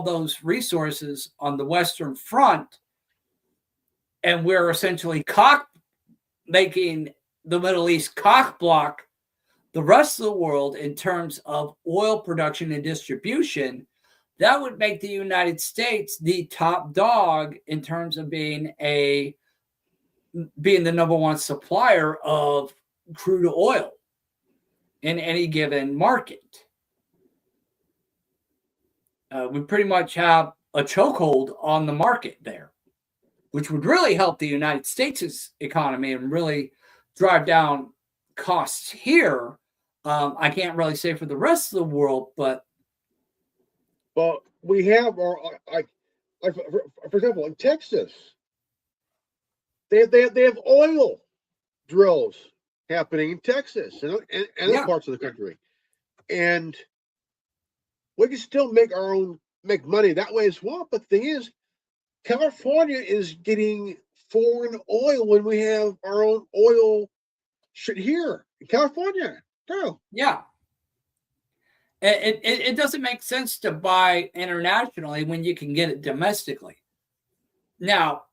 those resources on the Western Front, and we're essentially making the Middle East cock block the rest of the world in terms of oil production and distribution, that would make the United States the top dog in terms of being the number one supplier of crude oil in any given market. We pretty much have a chokehold on the market there, which would really help the United States' economy and really drive down costs here. I can't really say for the rest of the world, but we have our for example, in Texas, they have oil drills happening in Texas and other parts of the country, and we can still make money that way as well. But the thing is, California is getting foreign oil when we have our own oil shit here in California. No. Yeah. It doesn't make sense to buy internationally when you can get it domestically. Now,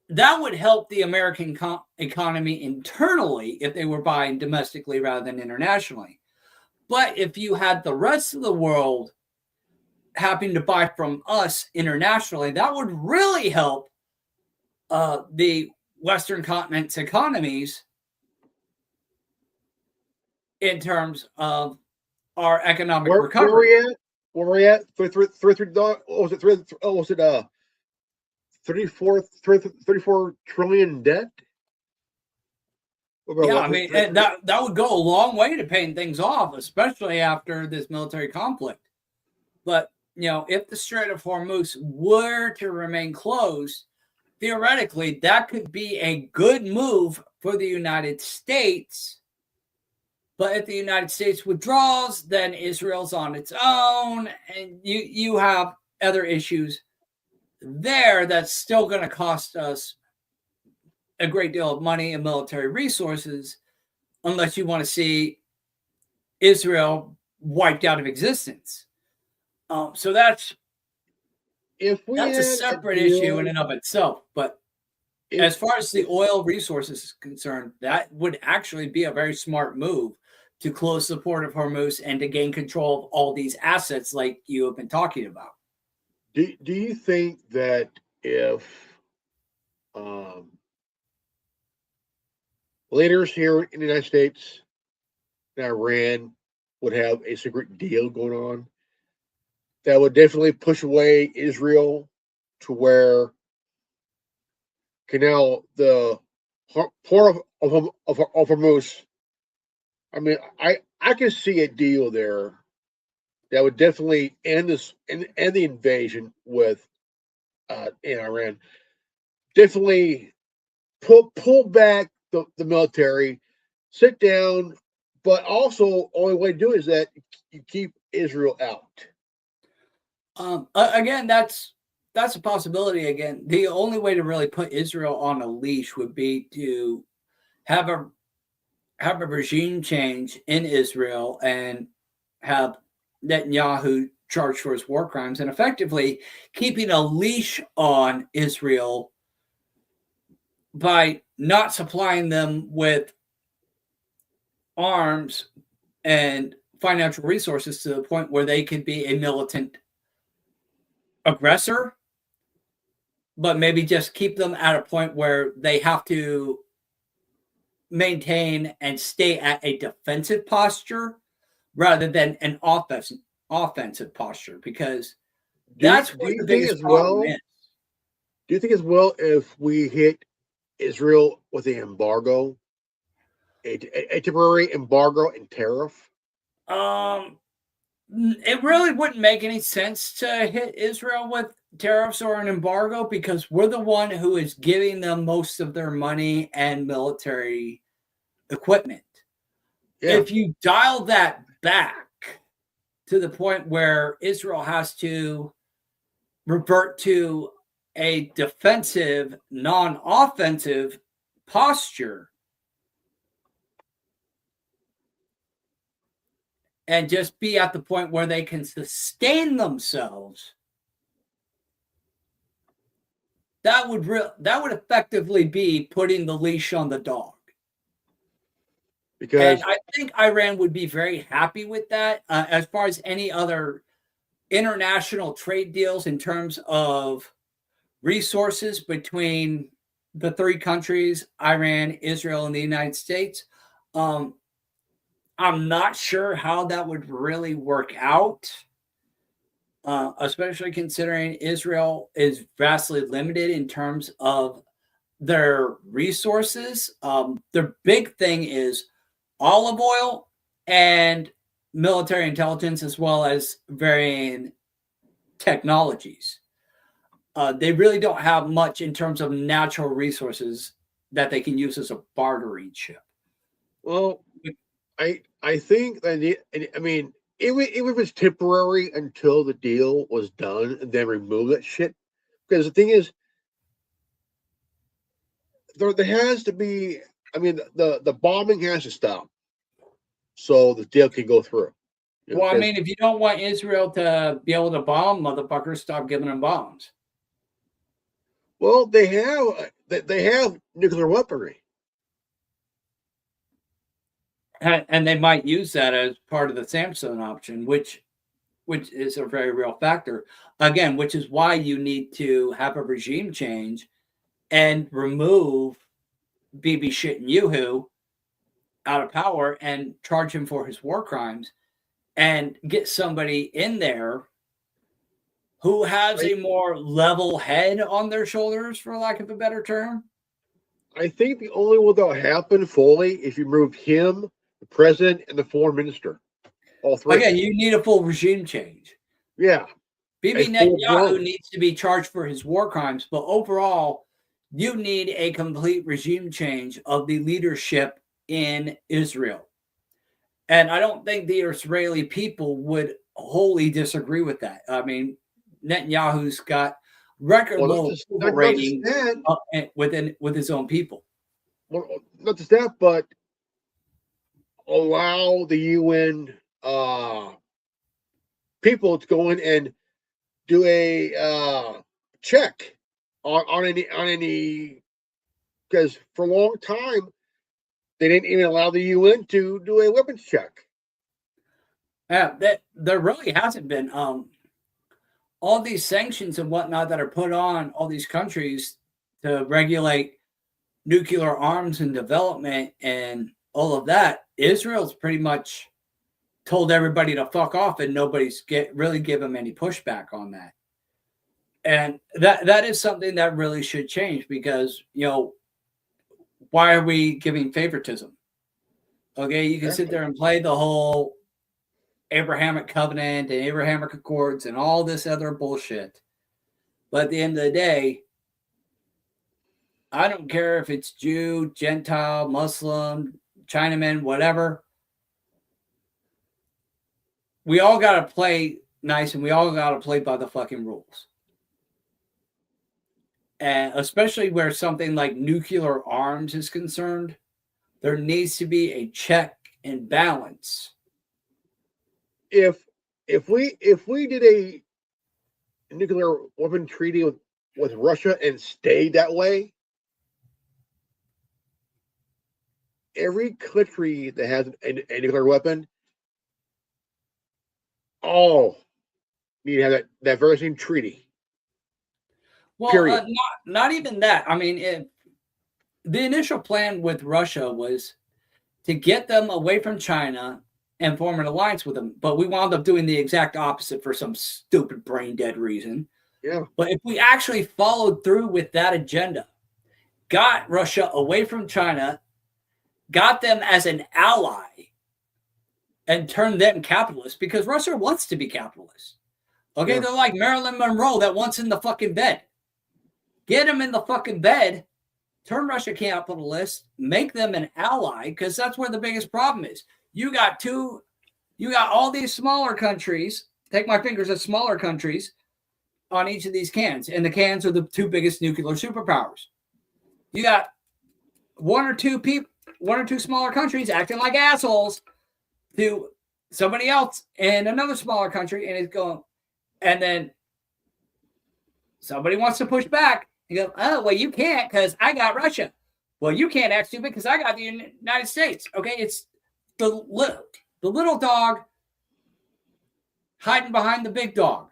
that would help the American economy internally if they were buying domestically rather than internationally. But if you had the rest of the world having to buy from us internationally, that would really help the Western continent's economies in terms of our economic recovery. Where we at? Was it 34 trillion debt? Yeah, I mean, that would go a long way to paying things off, especially after this military conflict. But, if the Strait of Hormuz were to remain closed, theoretically, that could be a good move for the United States. But if the United States withdraws, then Israel's on its own, and you have other issues there that's still going to cost us a great deal of money and military resources, unless you want to see Israel wiped out of existence. So that's a separate issue in and of itself. But as far as the oil resources is concerned, that would actually be a very smart move to close the port of Hormuz and to gain control of all these assets like you have been talking about. Do you think that if leaders here in the United States and Iran would have a secret deal going on, that would definitely push away Israel to where the port of Hormuz? I mean, I can see a deal there that would definitely end the invasion with in Iran. Definitely pull back the military, sit down, but also only way to do it is that you keep Israel out. Again, that's that's a possibility. Again, the only way to really put Israel on a leash would be to have a regime change in Israel and have Netanyahu charged for his war crimes, and effectively keeping a leash on Israel by not supplying them with arms and financial resources to the point where they can be a militant aggressor, but maybe just keep them at a point where they have to maintain and stay at a defensive posture rather than an offensive posture, because that's what the biggest problem is. Do you think as well, if we hit Israel with an embargo, a temporary embargo and tariff? It really wouldn't make any sense to hit Israel with tariffs or an embargo, because we're the one who is giving them most of their money and military equipment. Yeah. If you dial that back to the point where Israel has to revert to a defensive, non-offensive posture and just be at the point where they can sustain themselves, that would effectively be putting the leash on the dog. And I think Iran would be very happy with that. As far as any other international trade deals in terms of resources between the three countries, Iran, Israel, and the United States, I'm not sure how that would really work out, especially considering Israel is vastly limited in terms of their resources. Their big thing is olive oil and military intelligence, as well as varying technologies. They really don't have much in terms of natural resources that they can use as a bartering chip. Well, I think that I mean, even if it's temporary until the deal was done, and then remove that shit. Because the thing is, there has to be. I mean, the bombing has to stop, so the deal can go through. Well, I mean, if you don't want Israel to be able to bomb motherfuckers, stop giving them bombs. Well, they have nuclear weaponry, and they might use that as part of the Samsung option, which is a very real factor. Again, which is why you need to have a regime change and remove Bibi Netanyahu out of power and charge him for his war crimes, and get somebody in there who has a more level head on their shoulders, for lack of a better term. I think the only way that'll happen fully is you remove him, the president, and the foreign minister. All three. Again, you need a full regime change. Yeah. Bibi Netanyahu needs to be charged for his war crimes, but overall, you need a complete regime change of the leadership in Israel. And I don't think the Israeli people would wholly disagree with that. I mean, Netanyahu's got record low rating with his own people. Well, not just that, but allow the UN people to go in and do a check on any, because for a long time they didn't even allow the UN to do a weapons check. Yeah, there really hasn't been. All these sanctions and whatnot that are put on all these countries to regulate nuclear arms and development and all of that, Israel's pretty much told everybody to fuck off, and nobody's really give them any pushback on that. And that is something that really should change, because, you know, why are we giving favoritism? Okay, you can sit there and play the whole Abrahamic covenant and Abrahamic Accords and all this other bullshit. But at the end of the day, I don't care if it's Jew, Gentile, Muslim, Chinaman, whatever. We all got to play nice, and we all got to play by the fucking rules. And especially where something like nuclear arms is concerned, there needs to be a check and balance. If we did a nuclear weapon treaty with Russia and stayed that way, every country that has a nuclear weapon all need to have that very same treaty. Well, not even that. I mean, the initial plan with Russia was to get them away from China and form an alliance with them. But we wound up doing the exact opposite for some stupid brain dead reason. Yeah. But if we actually followed through with that agenda, got Russia away from China, got them as an ally, and turned them capitalist, because Russia wants to be capitalist. Okay, They're like Marilyn Monroe that wants in the fucking bed. Get them in the fucking bed, turn Russia capitalist, make them an ally, because that's where the biggest problem is. You got all these smaller countries, take my fingers at smaller countries, on each of these cans. And the cans are the two biggest nuclear superpowers. You got one or two smaller countries acting like assholes to somebody else in another smaller country, and it's going, and then somebody wants to push back. You go, oh, well, you can't because I got Russia. Well, you can't act stupid because I got the United States. Okay, it's the little dog hiding behind the big dog.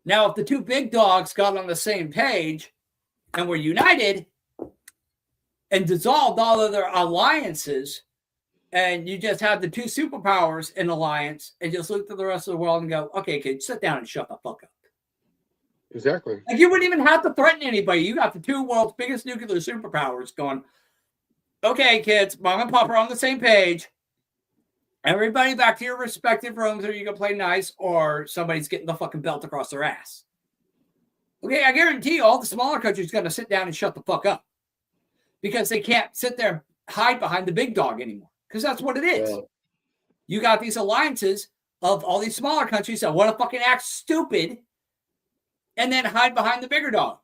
Now, if the two big dogs got on the same page and were united and dissolved all of their alliances, and you just have the two superpowers in alliance and just look to the rest of the world and go, okay, kids, sit down and shut the fuck up. Exactly. Like, you wouldn't even have to threaten anybody. You got the two world's biggest nuclear superpowers going, okay, kids, mom and pop are on the same page. Everybody back to your respective rooms, or you can play nice, or somebody's getting the fucking belt across their ass. Okay, I guarantee you all the smaller countries are going to sit down and shut the fuck up, because they can't sit there and hide behind the big dog anymore, because that's what it is. Yeah. You got these alliances of all these smaller countries that want to fucking act stupid and then hide behind the bigger dog.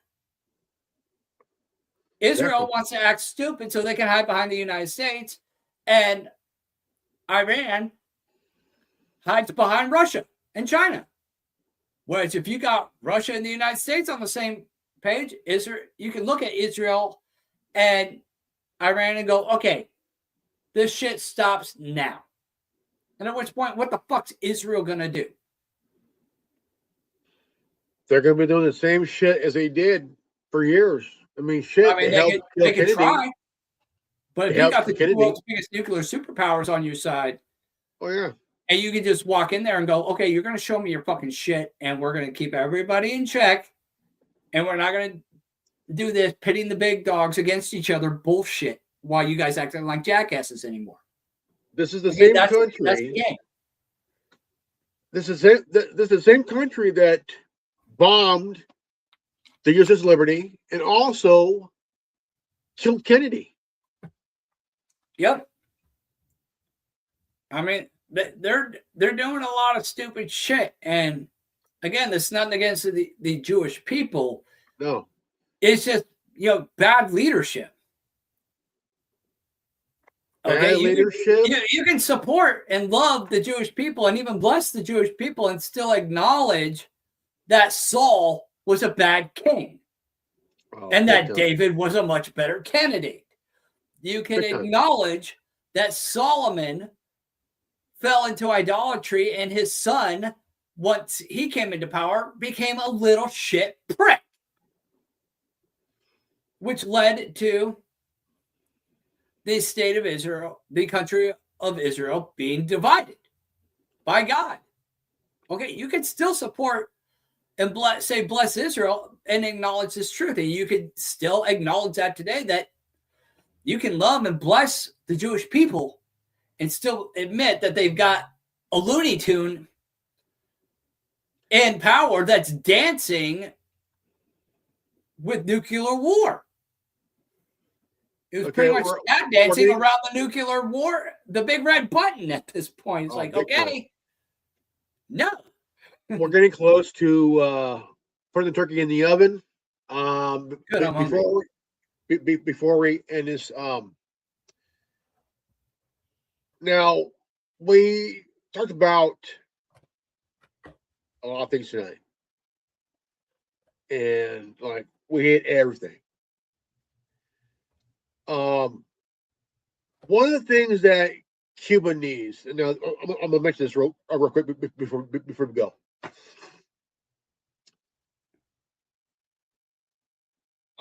Israel wants to act stupid so they can hide behind the United States, and Iran hides behind Russia and China. Whereas if you got Russia and the United States on the same page, Israel, you can look at Israel and Iran and go, okay, this shit stops now. And at which point, what the fuck's Israel going to do? They're going to be doing the same shit as they did for years. I mean, shit. They could try. But if you got the world's biggest nuclear superpowers on your side, oh yeah, and you can just walk in there and go, okay, you're going to show me your fucking shit, and we're going to keep everybody in check, and we're not going to do this pitting the big dogs against each other bullshit while you guys acting like jackasses anymore. This is the same country. That's the game. This is the same country that bombed the USS Liberty and also killed Kennedy. Yep. I mean, they're doing a lot of stupid shit, and again, it's nothing against the Jewish people. No, it's just bad leadership. Bad leadership. You can support and love the Jewish people and even bless the Jewish people and still acknowledge that Saul was a bad king, and that David was a much better candidate. You can acknowledge that Solomon fell into idolatry, and his son, once he came into power, became a little shit prick, which led to the state of Israel, the country of Israel, being divided by God. Okay, you can still support and bless Israel and acknowledge this truth. And you could still acknowledge that today, that you can love and bless the Jewish people and still admit that they've got a Looney Tune in power that's dancing with nuclear war. It was pretty much dancing around the nuclear war, the big red button at this point. It's like, okay, no. We're getting close to putting the turkey in the oven. Good, I'm hungry. Before we end this, now we talked about a lot of things tonight, and like we hit everything. One of the things that Cuba needs, and now I'm gonna mention this real quick before we go.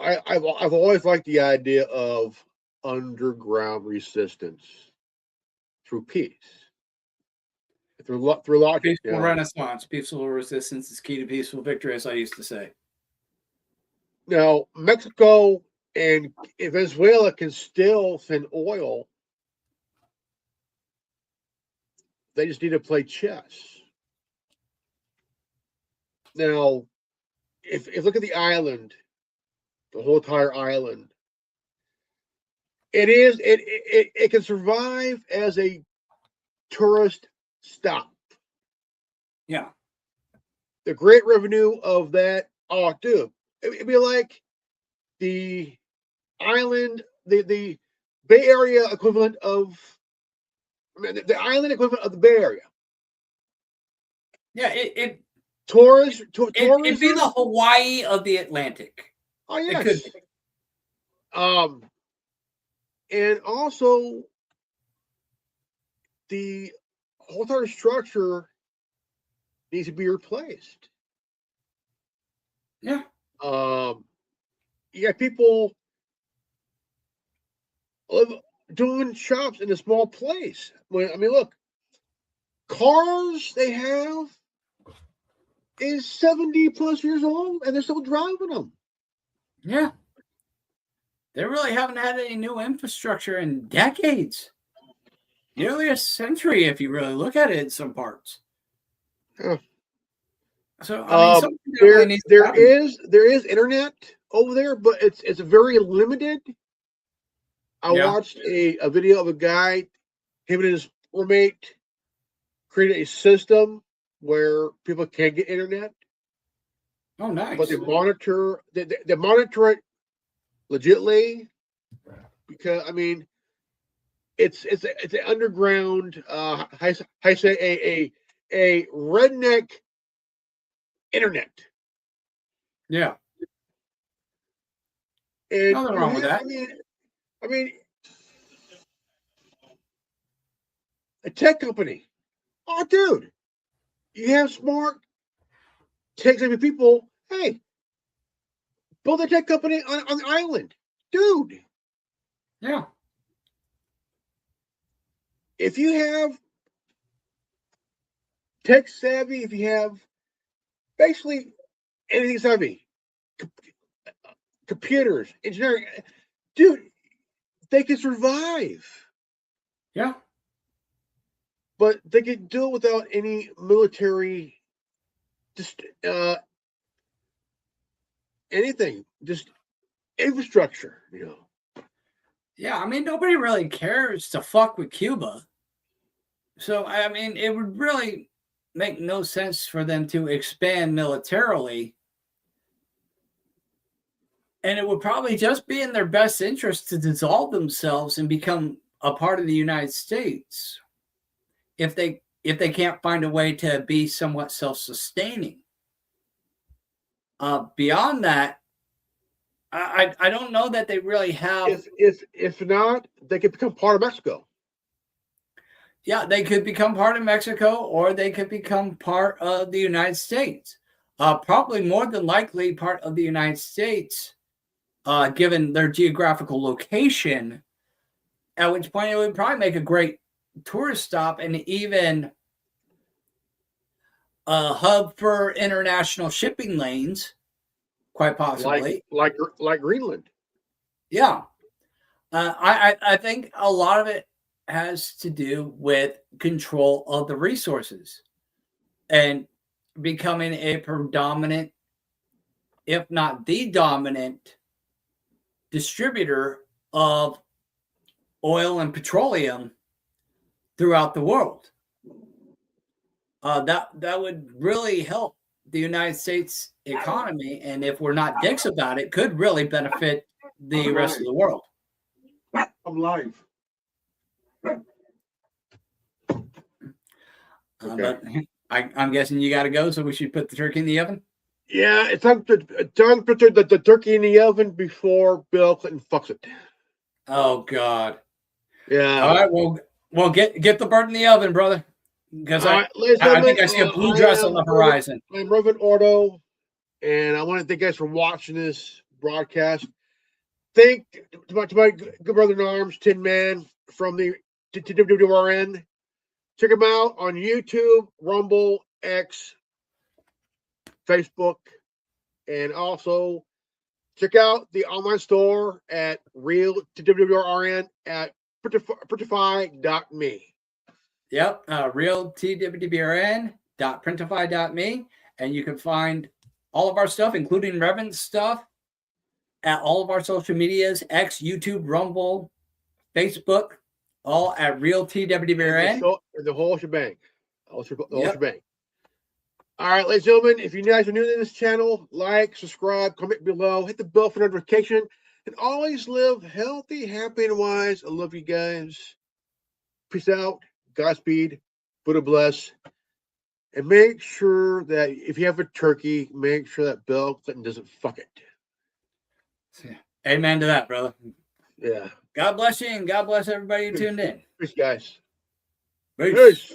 I've always liked the idea of underground resistance through peace, through logic. Peaceful renaissance, peaceful resistance is key to peaceful victory, as I used to say. Now, Mexico and Venezuela can still send oil. They just need to play chess. Now, if look at the island, the whole entire island, it can survive as a tourist stop. Yeah. The great revenue of that, oh, dude, it'd be like the island, the Bay Area equivalent of, the island equivalent of the Bay Area. Yeah, it'd Tourism. be the Hawaii of the Atlantic. Oh yes. It could be. And also the whole entire structure needs to be replaced. Yeah. You got people doing shops in a small place. I mean, look, cars they have is 70 plus years old, and they're still driving them. Yeah. They really haven't had any new infrastructure in decades. Nearly a century, if you really look at it in some parts. Yeah. So I mean, there is internet over there, but it's very limited. I watched a video of a guy, him and his roommate created a system where people can't get internet. Oh, nice. But they monitor it legitly, because I mean it's an underground I say a redneck internet. Yeah. And nothing wrong with that. I mean a tech company. Oh dude, you have smart tech-savvy people. Hey, build a tech company on the island, dude. Yeah. If you have tech savvy, if you have basically anything savvy, computers, engineering, dude, they can survive. Yeah. But they can do it without any military, just anything, just infrastructure, you know. Yeah, I mean, nobody really cares to fuck with Cuba. So, I mean, it would really make no sense for them to expand militarily. And it would probably just be in their best interest to dissolve themselves and become a part of the United States if they can't find a way to be somewhat self-sustaining. Beyond that, I don't know that they really have. If not, they could become part of Mexico. Yeah, they could become part of Mexico, or they could become part of the United States. Probably more than likely part of the United States, given their geographical location. At which point it would probably make a great tourist stop and even a hub for international shipping lanes, quite possibly. Like Greenland. Yeah. I think a lot of it has to do with control of the resources and becoming a predominant, if not the dominant, distributor of oil and petroleum throughout the world. That would really help the United States economy, and if we're not dicks about it, could really benefit the rest of the world. I'm live. But I'm guessing you got to go, so we should put the turkey in the oven. Yeah, it's time to put the turkey in the oven before Bill Clinton fucks it. Oh God. Yeah. All right. Well, get the bird in the oven, brother. Because I think I see a blue dress on the horizon. I'm Reverend Ordo, and I want to thank you guys for watching this broadcast. Thank to my good brother in arms, Tin Man from the WRN. Check him out on YouTube, Rumble, X, Facebook, and also check out the online store at realtwrn at printify.me. Yep, realtwrn.printify.me, and you can find all of our stuff, including Reverend's stuff, at all of our social medias: X, YouTube, Rumble, Facebook, all at realtwrn. The whole shebang. Whole shebang. All right, ladies and gentlemen, if you guys are new to this channel, like, subscribe, comment below, hit the bell for notification, and always live healthy, happy, and wise. I love you guys. Peace out. Godspeed. Buddha bless. And make sure that if you have a turkey, make sure that Bill Clinton doesn't fuck it. Amen to that, brother. Yeah. God bless you, and God bless everybody who tuned in. Peace, guys. Peace.